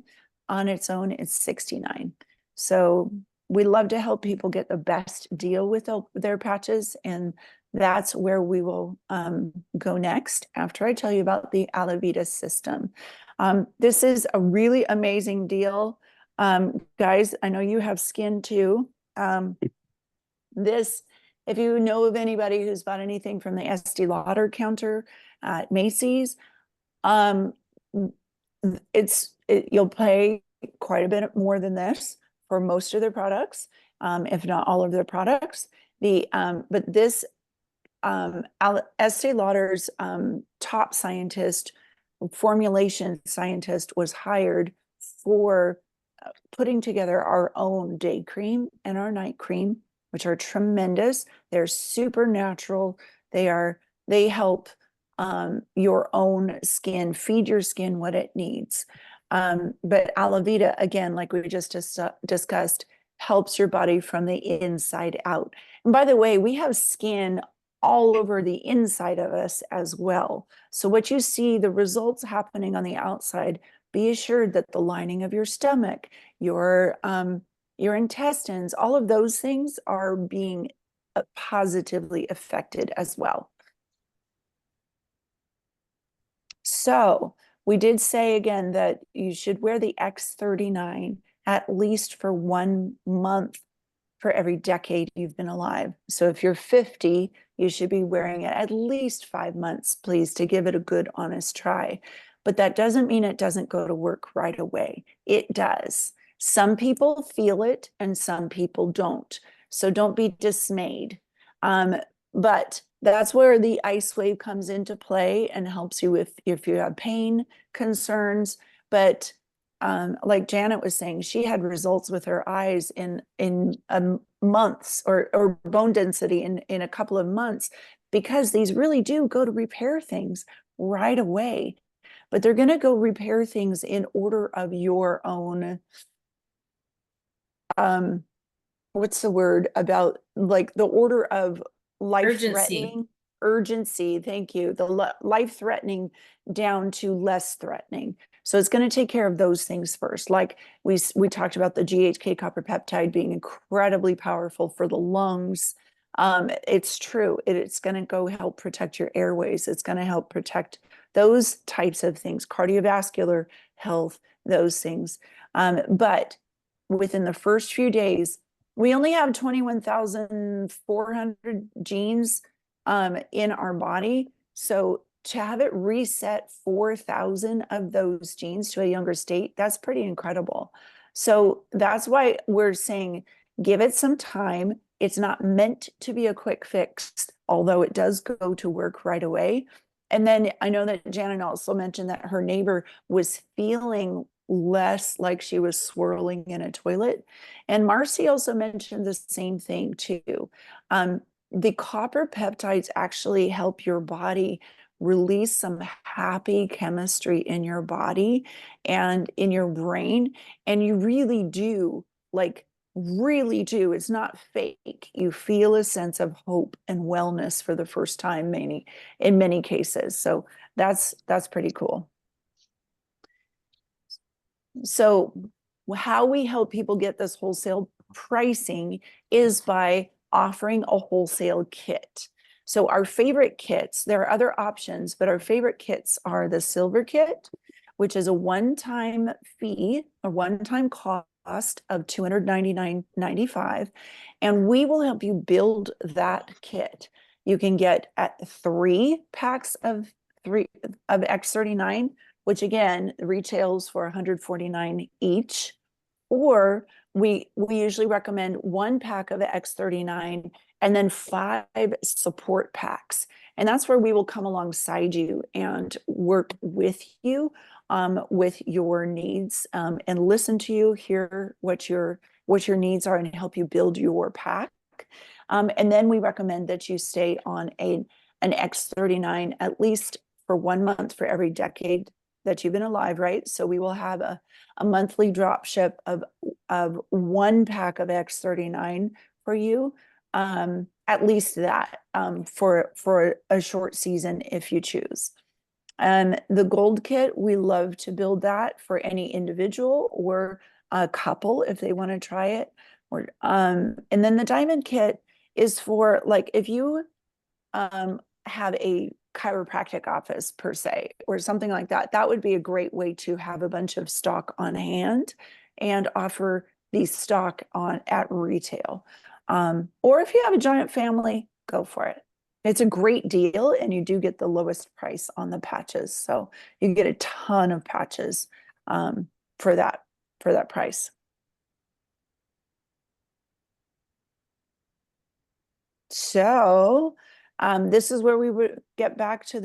on its own, it's $69. So we love to help people get the best deal with their patches, and that's where we will go next after I tell you about the Alavita system. This is a really amazing deal. Guys, I know you have skin too. If you know of anybody who's bought anything from the Estee Lauder counter at Macy's, you'll pay quite a bit more than this for most of their products, if not all of their products. But this Estee Lauder's top scientist, formulation scientist, was hired for putting together our own day cream and our night cream, which are tremendous. They're super natural. They help your own skin, feed your skin what it needs. But Alavita, again, like we just discussed, helps your body from the inside out. And by the way, we have skin all over the inside of us as well. So what you see, the results happening on the outside, be assured that the lining of your stomach, your intestines, all of those things are being positively affected as well. So we did say again that you should wear the X39 at least for 1 month for every decade you've been alive. So if you're 50, you should be wearing it at least 5 months, please, to give it a good, honest try. But that doesn't mean it doesn't go to work right away. It does. Some people feel it and some people don't. So don't be dismayed. But that's where the ice wave comes into play and helps you if you have pain concerns. But like Janet was saying, she had results with her eyes in months, or bone density in a couple of months, because these really do go to repair things right away. But they're going to go repair things in order of your own, what's the word, about like the order of life-threatening urgency. Thank you. The life-threatening down to less threatening. So it's going to take care of those things first. Like we talked about the GHK copper peptide being incredibly powerful for the lungs. It's true. It's going to go help protect your airways. It's going to help protect those types of things, cardiovascular health, those things. But within the first few days, we only have 21,400 genes in our body. So to have it reset 4,000 of those genes to a younger state, that's pretty incredible. So that's why we're saying, give it some time. It's not meant to be a quick fix, although it does go to work right away. And then I know that Janet also mentioned that her neighbor was feeling less like she was swirling in a toilet. And Marcy also mentioned the same thing too. The copper peptides actually help your body release some happy chemistry in your body and in your brain. And you really do, really do. It's not fake. You feel a sense of hope and wellness for the first time, in many cases. So that's pretty cool. So how we help people get this wholesale pricing is by offering a wholesale kit. So our favorite kits, there are other options, but our favorite kits are the silver kit, which is a one-time fee, a one-time cost of $299.95. And we will help you build that kit. You can get 3 packs of X39, which again retails for $149 each. Or we usually recommend 1 pack of the X39 and then 5 support packs. And that's where we will come alongside you and work with you with your needs, and listen to you, hear what your needs are, and help you build your pack. And then we recommend that you stay on an X39 at least for 1 month for every decade that you've been alive, right? So we will have a monthly drop ship of 1 pack of X39 for you. At least that, for a short season if you choose. The gold kit, we love to build that for any individual or a couple if they want to try it. Or and then the diamond kit is for, like, if you have a chiropractic office per se or something like that, that would be a great way to have a bunch of stock on hand and offer the stock on at retail. Or if you have a giant family, go for it. It's a great deal, and you do get the lowest price on the patches. So you get a ton of patches for that price. So this is where we would get back to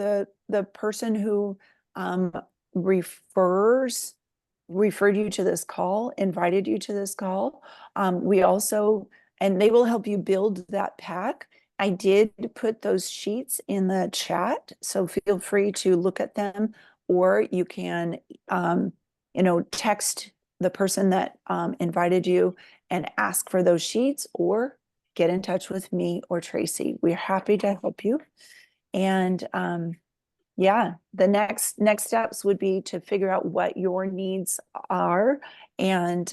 the person who referred you to this call, invited you to this call. We also, and they will help you build that pack. I did put those sheets in the chat, so feel free to look at them, or you can, text the person that invited you and ask for those sheets, or get in touch with me or Tracey. We're happy to help you. And yeah, the next steps would be to figure out what your needs are, and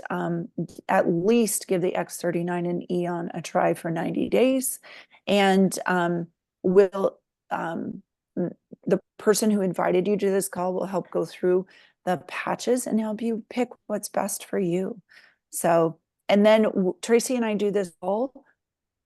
at least give the X39 and Eon a try for 90 days. And the person who invited you to this call will help go through the patches and help you pick what's best for you. So, and then Tracey and I do this all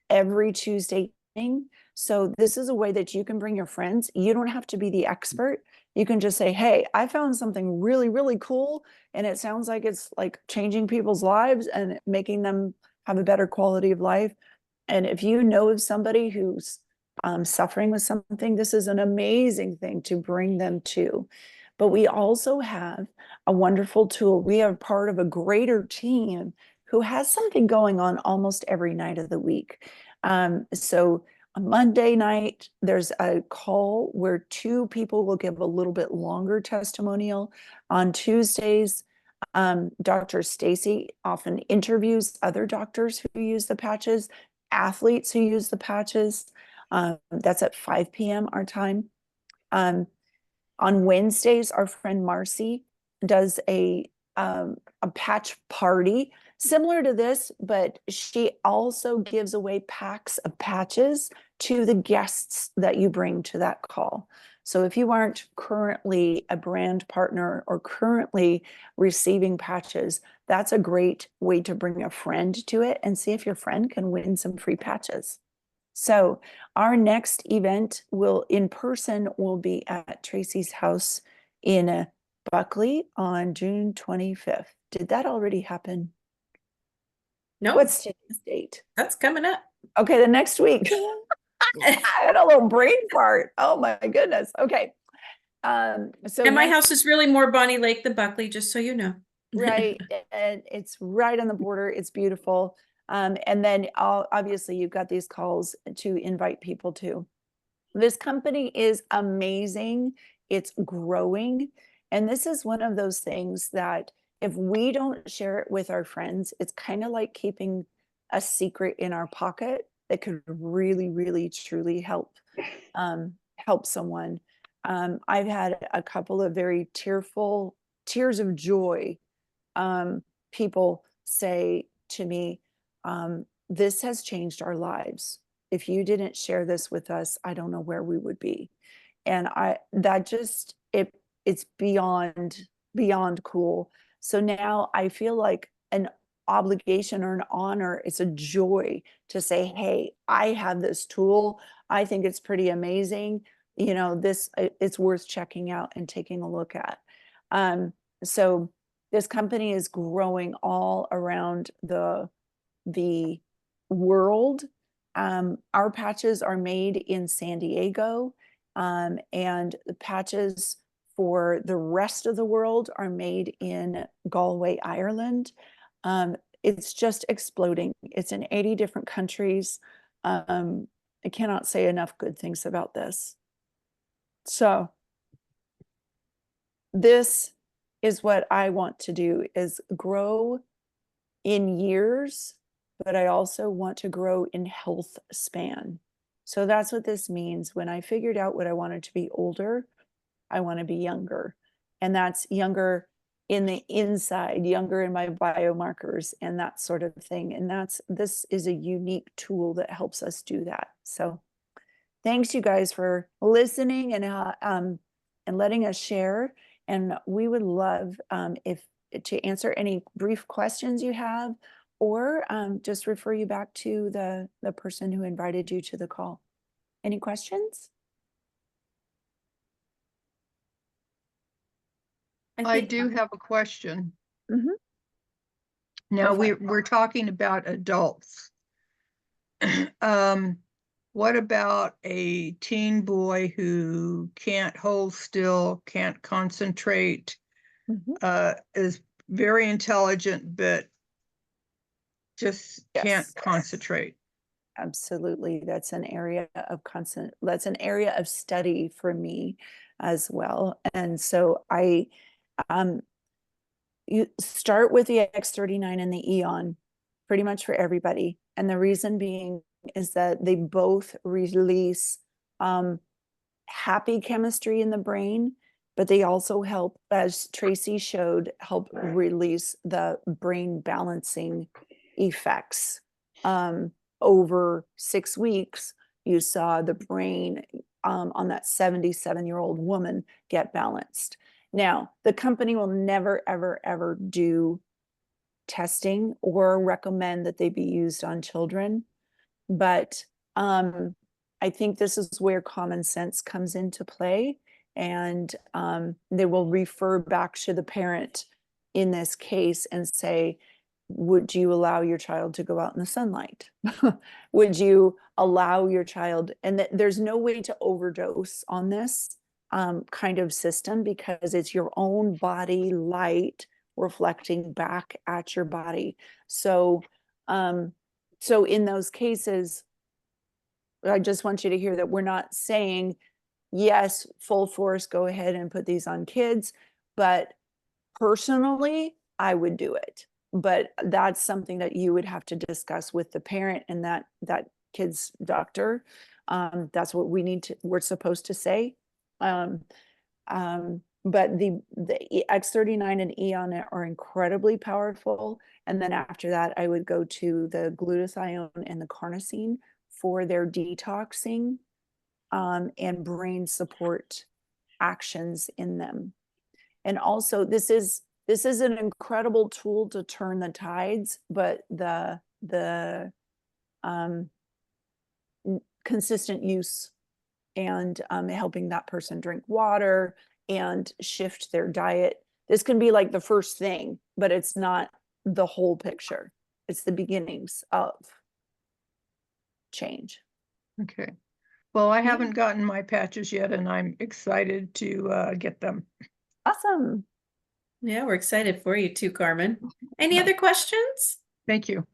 every Tuesday evening. So this is a way that you can bring your friends. You don't have to be the expert. You can just say, hey, I found something really, really cool, and it sounds like it's like changing people's lives and making them have a better quality of life. And if you know of somebody who's suffering with something, this is an amazing thing to bring them to. But we also have a wonderful tool. We are part of a greater team who has something going on almost every night of the week. So on Monday night, there's a call where 2 people will give a little bit longer testimonial. On Tuesdays, Dr. Tracey often interviews other doctors who use the patches, athletes who use the patches. That's at 5 p.m. our time. On Wednesdays, our friend Marcy does a patch party similar to this, but she also gives away packs of patches to the guests that you bring to that call. So if you aren't currently a brand partner or currently receiving patches, that's a great way to bring a friend to it and see if your friend can win some free patches. So our next event in person will be at Tracey's house in Buckley on June 25th. Did that already happen? No, What's today's date? that's coming up. Okay, the next week. I had a little brain fart. Oh my goodness. Okay. So And my house is really more Bonnie Lake than Buckley, just so you know. right, and it's right on the border. It's beautiful. And then obviously you've got these calls to invite people to. This company is amazing. It's growing. And this is one of those things that if we don't share it with our friends, it's kind of like keeping a secret in our pocket that could really, really, truly help someone. I've had a couple of very tears of joy people say to me, this has changed our lives. If you didn't share this with us, I don't know where we would be. And it's beyond cool. So now I feel like an obligation or an honor. It's a joy to say, hey, I have this tool. I think it's pretty amazing. It's worth checking out and taking a look at. So this company is growing all around the world. Our patches are made in San Diego, and the patches for the rest of the world are made in Galway, Ireland. It's just exploding. It's in 80 different countries. I cannot say enough good things about this. So this is what I want to do, is grow in years, but I also want to grow in health span. So that's what this means. When I figured out what I wanted to be older, I want to be younger. And that's younger in the inside, younger in my biomarkers and that sort of thing. And this is a unique tool that helps us do that. So thanks you guys for listening and letting us share. And we would love if to answer any brief questions you have, or just refer you back to the person who invited you to the call. Any questions? I do have a question. Mhm. Now Go for it. we're talking about adults. What about a teen boy who can't hold still, can't concentrate, is very intelligent, but just can't Yes. concentrate? Absolutely. That's an area of study for me as well. And so you start with the X39 and the Eon pretty much for everybody. And the reason being is that they both release happy chemistry in the brain, but they also help, as Tracey showed, help release the brain balancing effects. Over 6 weeks, you saw the brain on that 77-year-old woman get balanced. Now, the company will never, ever, ever do testing or recommend that they be used on children. But I think this is where common sense comes into play. And they will refer back to the parent in this case and say, would you allow your child to go out in the sunlight? Would you allow your child? And there's no way to overdose on this kind of system, because it's your own body light reflecting back at your body. So in those cases, I just want you to hear that we're not saying, yes, full force, go ahead and put these on kids. But personally, I would do it. But that's something that you would have to discuss with the parent and that kid's doctor. That's what we're supposed to say. But the X39 and Eon are incredibly powerful. And then after that, I would go to the glutathione and the carnosine for their detoxing and brain support actions in them. And also, this is an incredible tool to turn the tides, but the consistent use and helping that person drink water and shift their diet. This can be like the first thing, but it's not the whole picture. It's the beginnings of change. Okay. Well, I haven't gotten my patches yet, and I'm excited to get them. Awesome. Yeah, we're excited for you too, Carmen. Any other questions? Thank you.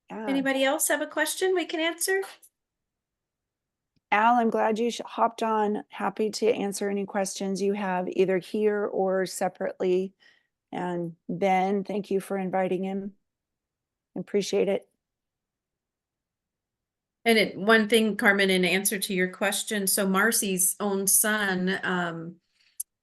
Yeah. Anybody else have a question we can answer? Al, I'm glad you hopped on. Happy to answer any questions you have either here or separately. And Ben, thank you for inviting him. Appreciate it. And one thing, Carmen, in answer to your question, so Marcy's own son,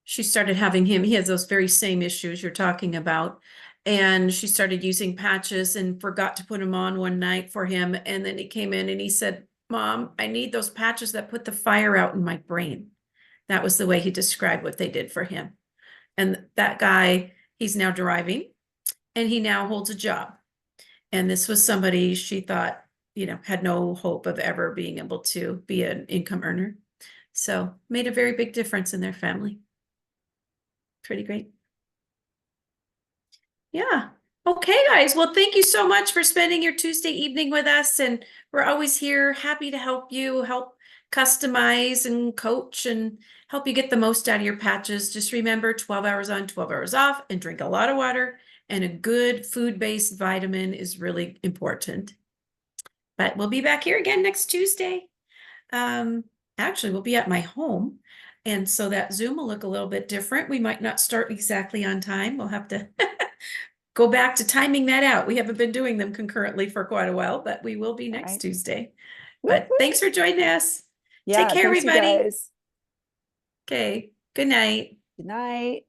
she started having him, he has those very same issues you're talking about. And she started using patches and forgot to put them on one night for him. And then he came in and he said, Mom, I need those patches that put the fire out in my brain. That was the way he described what they did for him. And that guy, he's now driving and he now holds a job. And this was somebody she thought, had no hope of ever being able to be an income earner. So made a very big difference in their family. Pretty great. Yeah. Okay, guys. Well, thank you so much for spending your Tuesday evening with us. And we're always here, happy to help you, help customize and coach and help you get the most out of your patches. Just remember 12 hours on, 12 hours off, and drink a lot of water. And a good food-based vitamin is really important. But we'll be back here again next Tuesday. Actually, we'll be at my home. And so that Zoom will look a little bit different. We might not start exactly on time. We'll have to go back to timing that out. We haven't been doing them concurrently for quite a while, but we will be next Right. Tuesday. Whoop, But whoop. thanks for joining us. Yeah, Take care, thanks, you everybody. guys. Okay, good night. Good night.